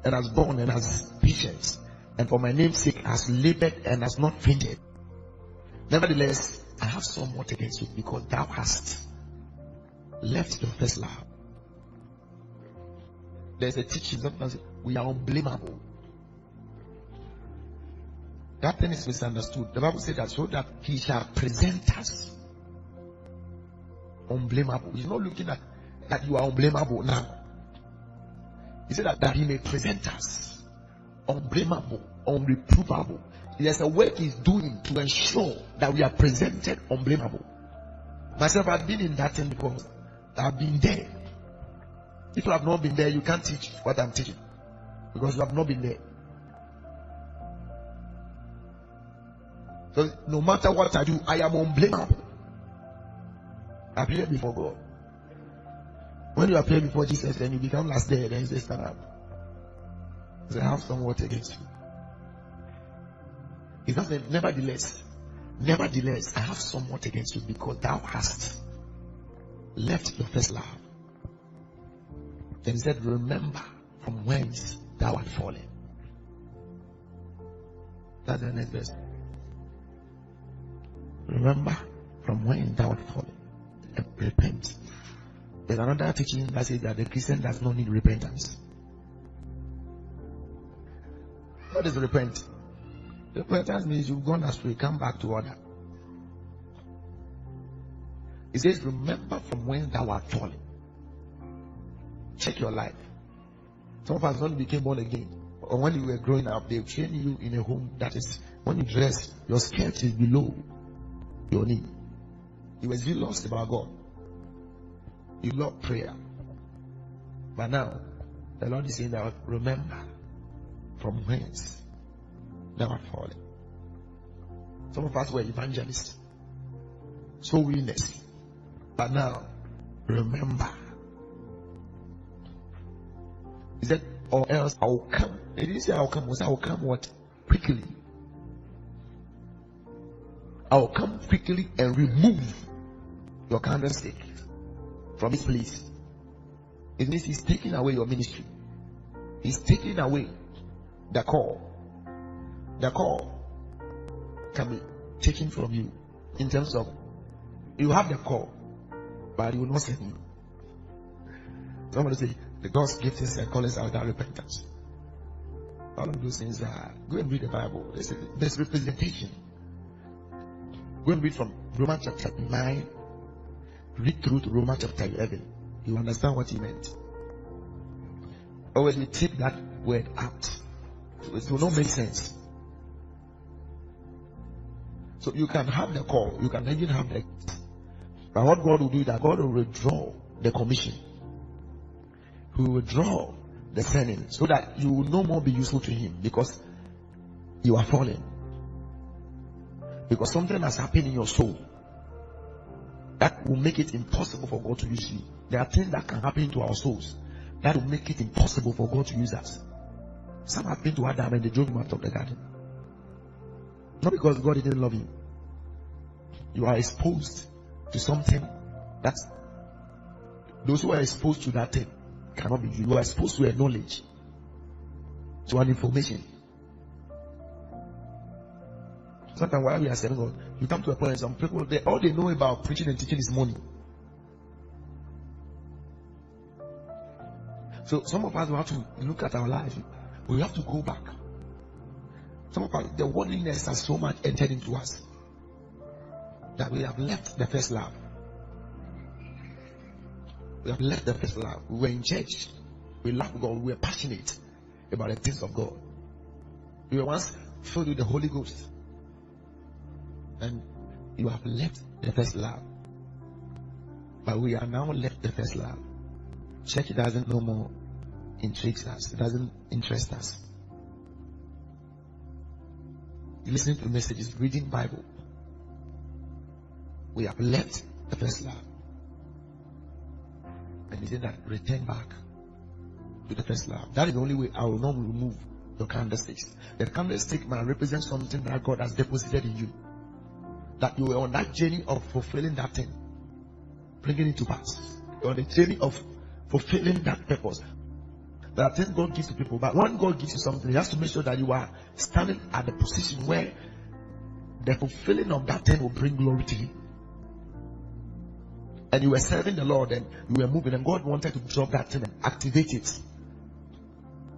Speaker 1: And as born and as patience, and for my name's sake has labored and has not fainted. Nevertheless, I have somewhat against you, because thou hast left your first love. There's a teaching sometimes we are unblameable. That thing is misunderstood. The Bible said that so that He shall present us unblameable. He's not looking at that you are unblameable now. He said that He may present us unblameable, unreprovable. There's a work He's doing to ensure that we are presented unblameable. Myself, I've been in that thing because I've been there. If you have not been there, you can't teach what I'm teaching, because you have not been there. So no matter what I do, I am unblameable. I appear before God. When you appear before Jesus, then you become last day, then He says, stand up. He says, I have somewhat against you. He says, nevertheless, I have somewhat against you, because thou hast left your first love. Then He said, remember from whence thou art fallen. That's the next verse. Remember from whence thou art fallen, and repent. There's another teaching that says that the Christian does not need repentance. What is repent? Repentance means you've gone astray, come back to order. It says, remember from whence thou art fallen. Check your life. Some of us, when you became born again, or when you were growing up, they trained you in a home that is, when you dress, your skirt is below your knee. You were still lost about God. You love prayer. But now, the Lord is saying that, remember from whence thou art fallen. Some of us were evangelists, so witness. But now, remember. He said, or else I will come. He didn't say I will come. He said, I will come what? Quickly. I will come quickly and remove your candlestick from its place. It means He's taking away your ministry. He's taking away the call. The call can be taken from you in terms of you have the call, but He will not send you. Somebody say, the God's giftings and callings are without repentance. All of those things are, go and read the Bible. There's representation. Go and read from Romans chapter 9. Read through to Romans chapter 11. You understand what he meant. Always you take that word out. It will not make sense. So you can have the call, you can even have the. But what God will do is that God will withdraw the commission. He will withdraw the sending so that you will no more be useful to Him because you are fallen. Because something has happened in your soul that will make it impossible for God to use you. There are things that can happen to our souls that will make it impossible for God to use us. Some happened to Adam and they drove him out of the garden. Not because God didn't love him. You are exposed to something that those who are exposed to that thing cannot be you. You are exposed to a knowledge, to an information. Sometimes while we are serving God, you come to a point and some people, all they know about preaching and teaching is money. So some of us will have to look at our life. We have to go back. Some of us, the worldliness has so much entered into us that we have left the first love. We have left the first love. We were in church. We loved God. We were passionate about the things of God. We were once filled with the Holy Ghost. And you have left the first love. But we are now left the first love. Church doesn't no more intrigue us. It doesn't interest us. Listening to messages, reading Bible. We have left the first love. And he said that return back to the first love. That is the only way I will not remove your candlesticks. The candlestick might represent something that God has deposited in you. That you were on that journey of fulfilling that thing, bringing it to pass. You're on the journey of fulfilling that purpose. There are things God gives to people, but when God gives you something, He has to make sure that you are standing at the position where the fulfilling of that thing will bring glory to Him. And you were serving the Lord and you were moving, and God wanted to drop that thing and activate it.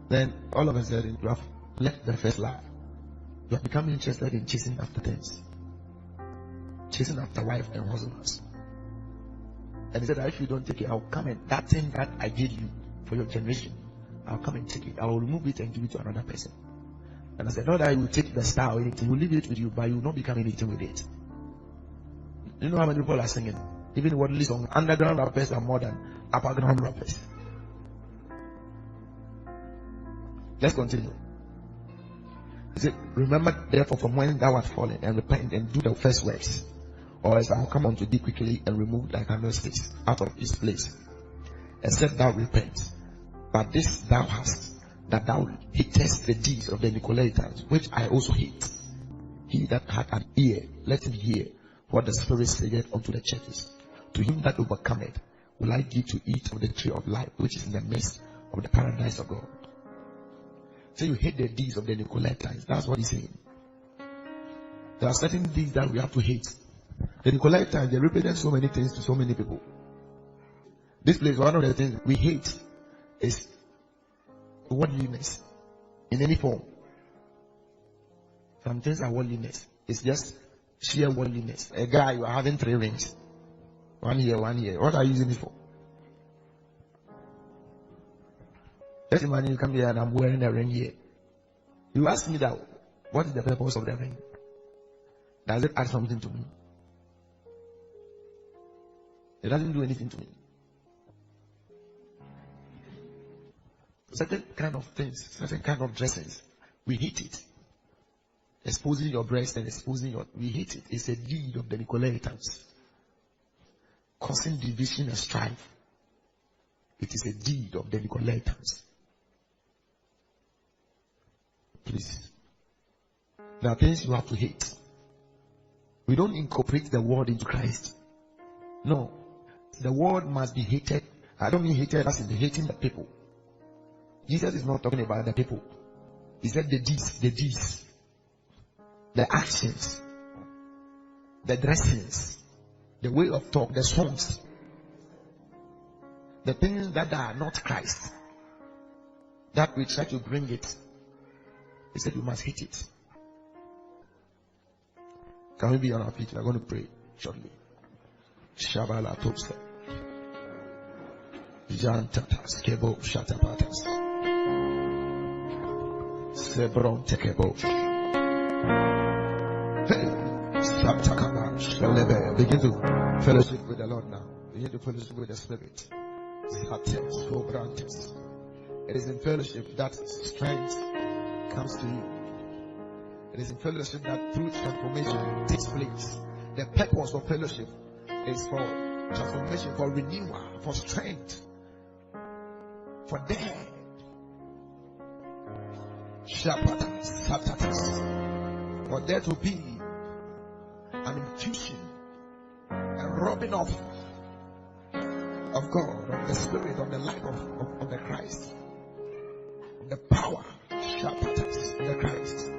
Speaker 1: Then all of a sudden, you have left the first love. You have become interested in chasing after things, chasing after wife and husbands. And He said that if you don't take it, I'll come and that thing that I gave you for your generation, I'll come and take it. I will remove it and give it to another person. And I said, not that you will take the star or anything, you will leave it with you, but you will not become anything with it. You know how many people are singing? Even worldly songs, underground rappers are more than upper ground rappers. Let's continue. He said, remember therefore from when thou art fallen, and repent and do the first works, or else I will come unto thee quickly and remove thy candlesticks out of his place, except thou repent. But this thou hast, that thou hatest the deeds of the Nicolaitans, which I also hate. He that hath an ear, let him hear what the Spirit saith unto the churches. To him that overcometh will I give to eat of the tree of life, which is in the midst of the paradise of God. So you hate the deeds of the Nicolaitans. That's what he's saying. There are certain deeds that we have to hate. The Nicolaitans, they represent so many things to so many people. This place, one of the things we hate is worldliness in any form. Some things are worldliness. It's just sheer worldliness. A guy, you are having 3 rings. One here, one here. What are you using it for? Just imagine you come here and I'm wearing a ring here. You ask me that, what is the purpose of the ring? Does it add something to me? It doesn't do anything to me. Certain kind of things, certain kind of dresses, we hate it. Exposing your breast and exposing your, we hate it. It's a deed of the Nicolaitans. Causing division and strife. It is a deed of the Nicolaitans. Please. There are things you have to hate. We don't incorporate the word into Christ. No. The word must be hated. I don't mean hated as in the hating the people. Jesus is not talking about the people. He said the deeds, the actions, the dressings, the way of talk, the songs, the things that are not Christ, that we try to bring it. He said you must hate it. Can we be on our feet? We are going to pray shortly. Shabala Topsa. Jantatas Kebo Shatapatas. Sebron Tekebo. Hey, Saptakaba Shalebe. Begin to fellowship with the Lord now. Begin to fellowship with the Spirit. Sates Sobrantes. It is in fellowship that strength comes to you. It is in fellowship that true transformation takes place. The purpose of fellowship is for transformation, for renewal, for strength, for death. For there to be an infusion, a rubbing off of God, of the Spirit, of the life of the Christ, of the power of the Christ.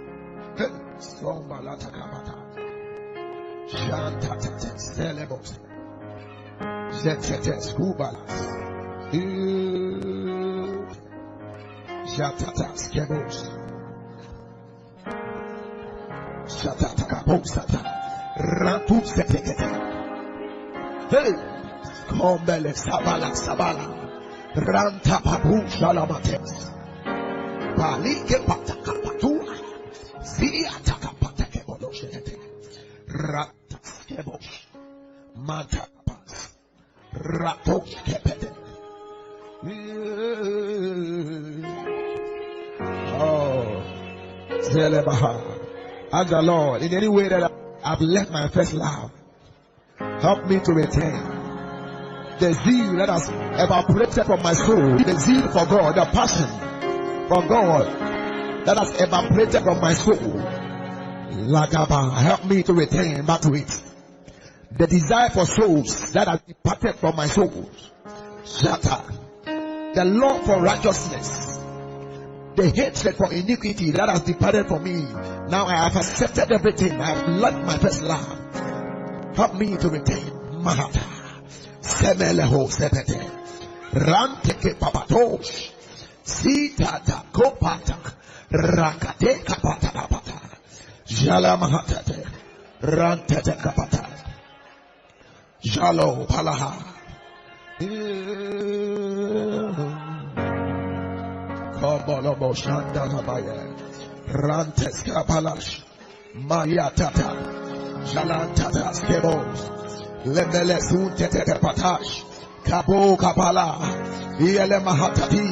Speaker 1: Kombele sabala sabala ranta papu shalamates palike pataka patua ziataka patake boloshete rata skebosh mata pas rato skepete. Oh, Zelebaha. Ask the Lord, in any way that I've left my first love, help me to return the zeal that has evaporated from my soul, the zeal for God, the passion for God that has evaporated from my soul. Lagaba, help me to return back to it. The desire for souls that has departed from my soul. Shatter. The love for righteousness, the hatred for iniquity that has departed from me. Now I have accepted everything. I have left my first love. Help me to return. Mahata. Semeleho sepete. Ranteke papatosh. Sitata kopata. Rakate kapata kapata. Jala mahatate. Rantete kapata. Jalo palaha. Kabalobo shanda habaya. Rantes kapalash. Maya tata. Jalantata skebos. Lebele suntete patash. Kabo kapala. Yele mahatati.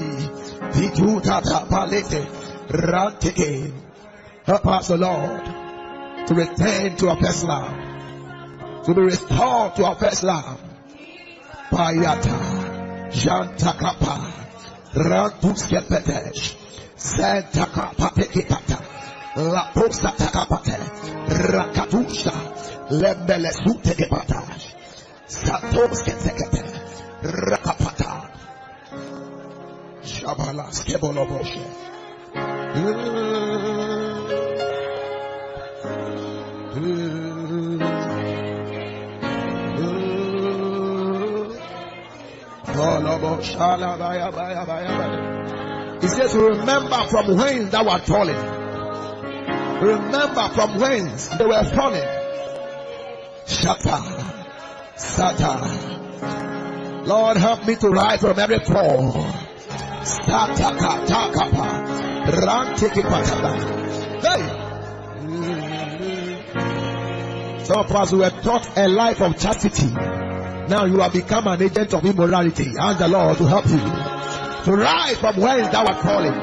Speaker 1: Vitu tata palete. Ranteke. Help us, the Lord, to return to our first love. To be restored to our first love. Payata. Jantakapa. Rantuskepetesh. Sentakapatekipata. La posta takapate. Rakatusha. Lembele sutekipatash. Satosketekete. Rakapata. Shabala skeboloboshe. He says, remember from whence thou art fallen. Remember from whence they were fallen. Shata. Sata. Lord, help me to rise from every fall. Stataka takapa. Rantiki pataba. Hey. Some of us were taught a life of chastity. Now you have become an agent of immorality. Ask the Lord to help you to rise from whence thou art falling.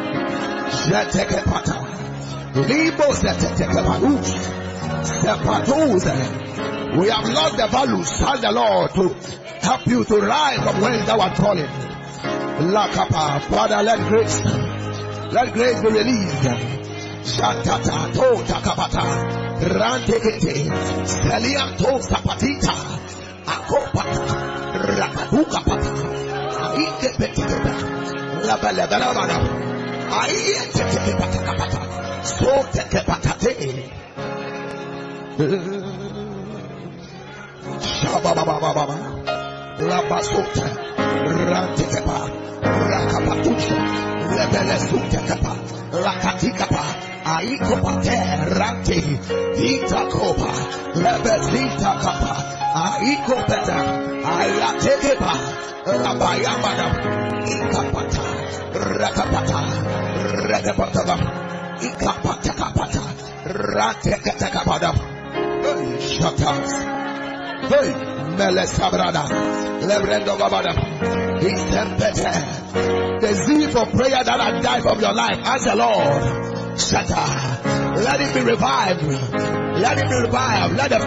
Speaker 1: We have lost the values. Ask the Lord to help you to rise from whence thou art falling. Father, let grace be released. Shatata to takapata rantekete stelia to sapatita akopata rakadukapata aikepeteta labalabala aiekepata so tekepatate shababababa labasota rantekepa rakapatusha lebele sutekapa lakatikapa Aikopate rante itakopa lebezita kapa aikopeta ayatekepa labayamada ikapata rakapata rakapata ikapata kapata ratekatakapada. Shut up. Hey, Melesabrada, Lebrendo Babada. He's tempted. The zeal for prayer that had died from your life, ask the Lord. Shatter. Let it be revived. Let it be revived. Let the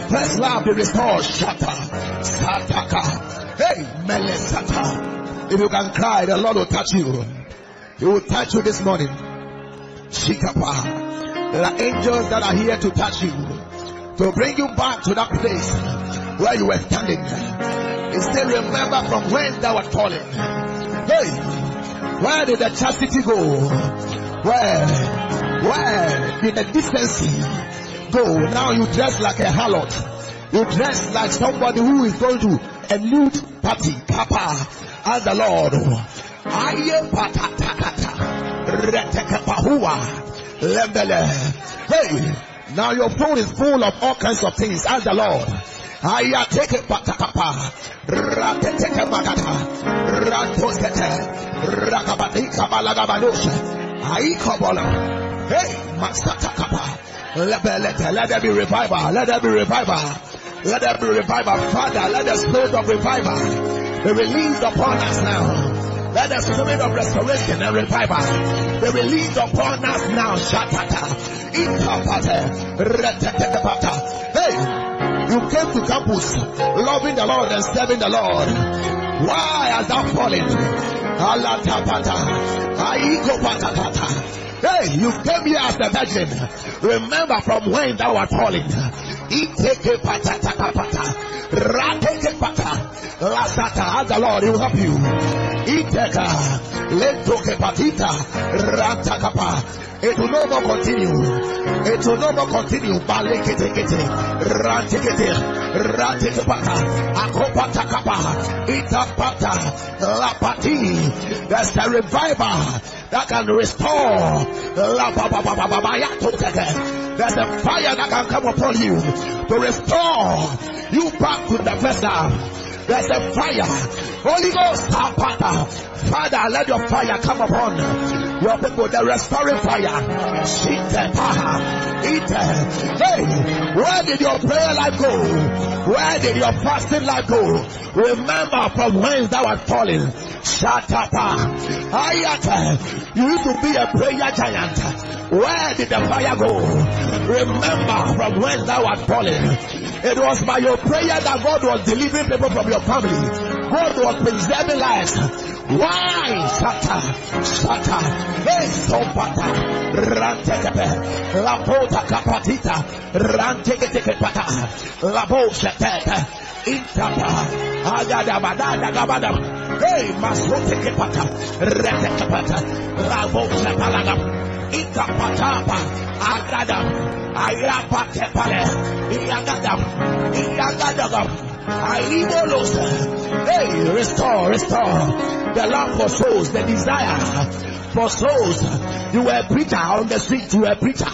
Speaker 1: first love be restored. Shatter. Sataka. Hey, Melesata. If you can cry, the Lord will touch you. He will touch you this morning. Shikapa. There are angels that are here to touch you, to bring you back to that place where you were standing. He said, remember from when thou art fallen. Hey, where did the chastity go? Where did the decency go? Now you dress like a harlot. You dress like somebody who is going to a nude party. Papa, and the Lord. Hey, now your phone is full of all kinds of things. Ask the Lord. I take it back. Hey, let there be revival. Let there be revival. Let there be revival. Father, let the spirit of revival be released upon us now. Let the spirit of restoration and revival be released upon us now. Hey, you came to campus loving the Lord and serving the Lord. Why has thou fallen? Hey, you came here as a virgin. Remember from when thou art fallen. As the Lord, He will help you. It will no more continue. It will no more continue. There's a revival that can restore. There's a fire that can come upon you to restore you back to the first love. There's a fire. Holy Ghost, Father, let your fire come upon your people, the restoring fire. Hey, where did your prayer life go? Where did your fasting life go? Remember from whence thou art fallen. You used to be a prayer giant. Where did the fire go? Remember from whence thou art fallen. It was by your prayer that God was delivering people from your family. God was preserving lives. Why? Shata. Hey, Sopata. Rantekepe. Lapota kapatita. Rantekepata. Labo shatete. Intapa. Agadabada gabada. Hey, Masotekepata. Retekepata. Labo shapalaga. Ikapatapa. Agadam. Ayapatepale. Iyagadam. Hey, restore the love for souls, the desire for souls. You were a preacher on the street, you were a preacher.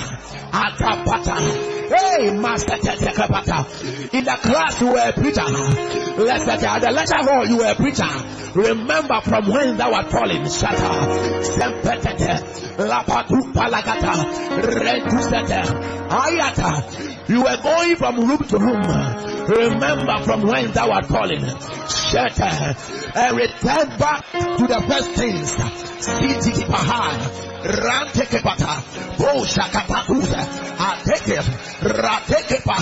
Speaker 1: Hey, Master Tetekapata. In the class, you were a preacher. At the lecture hall, you were a preacher. Remember from when thou art fallen. Shata. Sempetete. Lapatu palagata. Rentusete. Ayata. You were going from room to room. Remember from when thou art fallen. Shatter. And return back to the first things. Siti Pahad. Rantekepata. Boshakapatusa. Ateke. Ratekepa.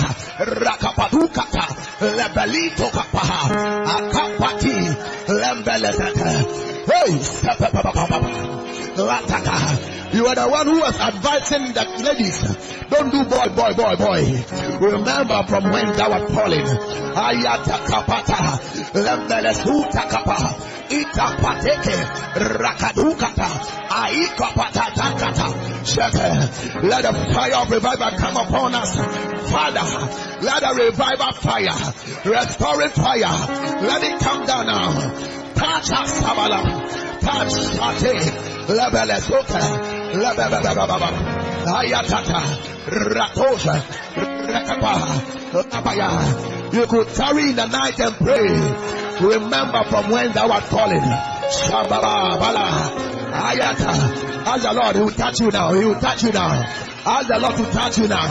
Speaker 1: Rakapatukata. Lebelito kapaha. Akapati. Lembelezete. Hey, you are the one who was advising the ladies, don't do boy. Remember from when thou art fallen. Ayata kapata, lembelesuta kapa, itapateke, rakadukata, aikapata takata. Let the fire of revival come upon us, Father. Let the revival fire, restoring fire, let it come down now. Touch us, Sabala. Touch Sate, Lebelesote, Ayatata, Ratosha, Rakapa, Abaya. You could tarry in the night and pray. Remember from when thou art calling. Shababa, Bala, Ayata. Ask the Lord, He will touch you now. He will touch you now. Ask the Lord to touch you now.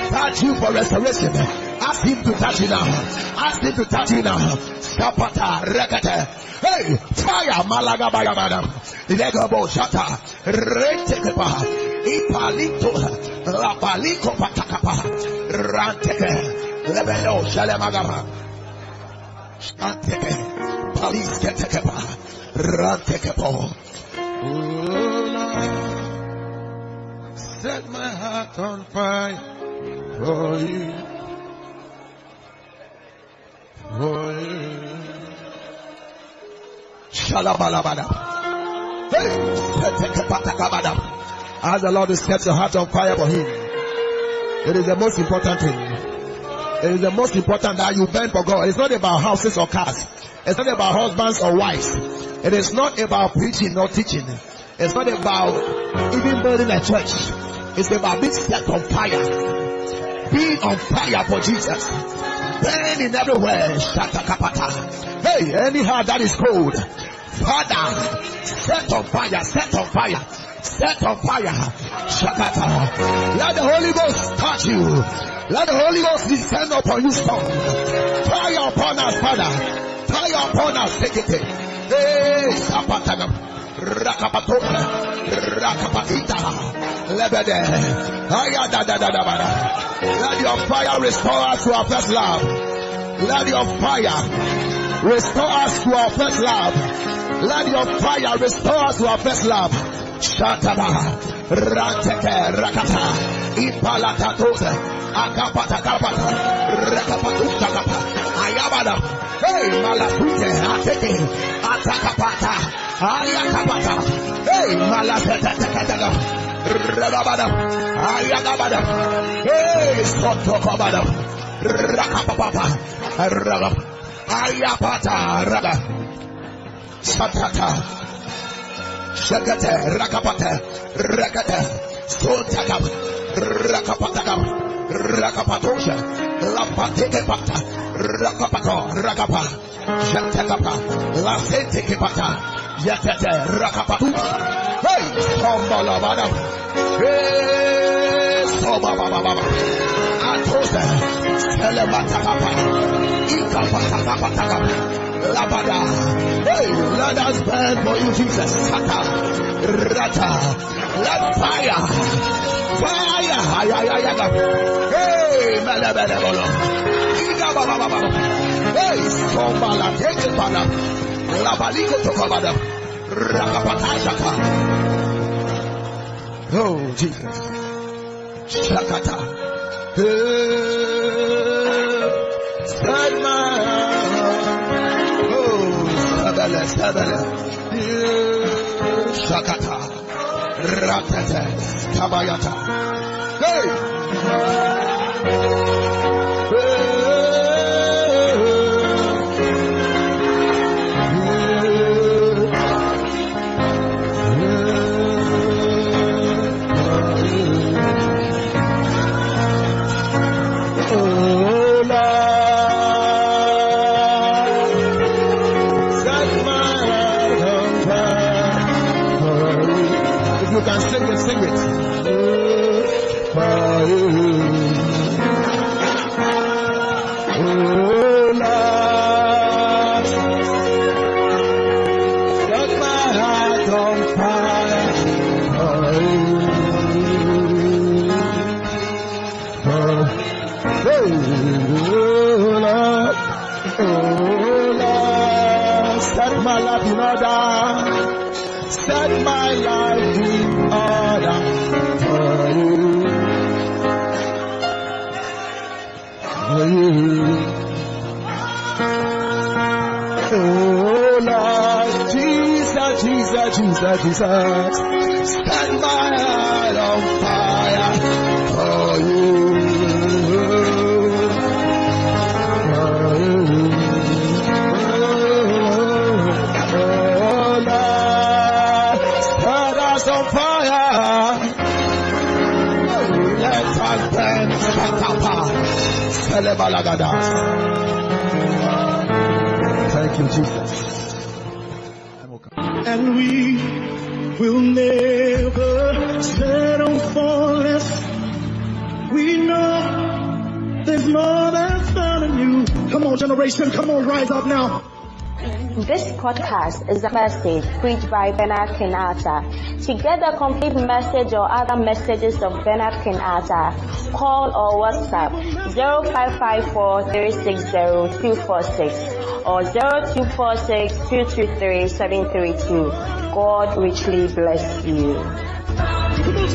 Speaker 1: Touch you for restoration. Ask Him to touch you now. Ask Him to touch you now. Skapata, Rekate. Hey, fire, Malaga Bayamada. Legabo Shata, Retekepa, Ipalito, Lapaliko Patakapa, Ranteke, Lebelo Shalemagama, Anteke, Paliske Tekepa, Rantekepo. Set my heart on fire for you. For you. Shalabalabada. Hey. As the Lord is set your heart on fire for Him. It is the most important thing. It is the most important that you burn for God. It's not about houses or cars. It's not about husbands or wives. It is not about preaching or teaching. It's not about even building a church. It's about being set on fire. Being on fire for Jesus. Burning everywhere. Hey, any heart that is cold, Father, set on fire, set on fire, set on fire. Shakata. Let the Holy Ghost touch you. Let the Holy Ghost descend upon you strong. Fire upon us, Father. Fire upon us. Take it. Hey, Sapatana. Rakapatona. Rakapatita. Lebede. Let your fire restore us to our first love. Let your fire restore us to our first love. Let your fire restore us to our first love. Shataba, Ranteke, Rakata, Impalata Tosa, Akapata Kapata, Rakapatuka, Ayabada, hey, Malatute, Ateke, Atakapata, Ayakapata, hey, Malatata, Rabada, Ayakabada, hey, Sotokabada, Rakapapa, Ragap, Ayapata, Raga. Satata, Shakate, Rakapata, Rakata, Sotakam, Rakapatakam, Rakapatosha, Lapatekepata, Rakapato, Rakapa, Jatakapa, Lasetekepata, Yakate, Rakapatu, hey, Tombalabada, hey, Sobababa, Atosa, Telebatakapa, Ikapatakapataka. Labada. Hey, let us burn for you, Jesus. Sata. Rata. Let fire. Fire. Hey, Melabelabolo. Iga Baba. Hey, Sombala. Take it, Bada. Labaliko Tokabada. Rakapatashaka. Oh, Jesus. Shakata. Hey, set my Sabala, Shakata, Ratata, Tabayata. Hey! Sing it. Oh, Lord, set my heart on fire. Lord, set my life in order. Set my life in order for you. Oh Lord, Jesus, set my heart on fire for you. Oh Lord, set us on fire. Thank you, Jesus.
Speaker 2: And we will never settle for less. We know there's more that's found in you. Come on, generation, come on, rise up now.
Speaker 3: This podcast is a message preached by Bernard Kenyatta. To get the complete message or other messages of Bernard Kenyatta, call or WhatsApp 0554-360-246 or 0246-223-732. God richly bless you.
Speaker 2: Come on,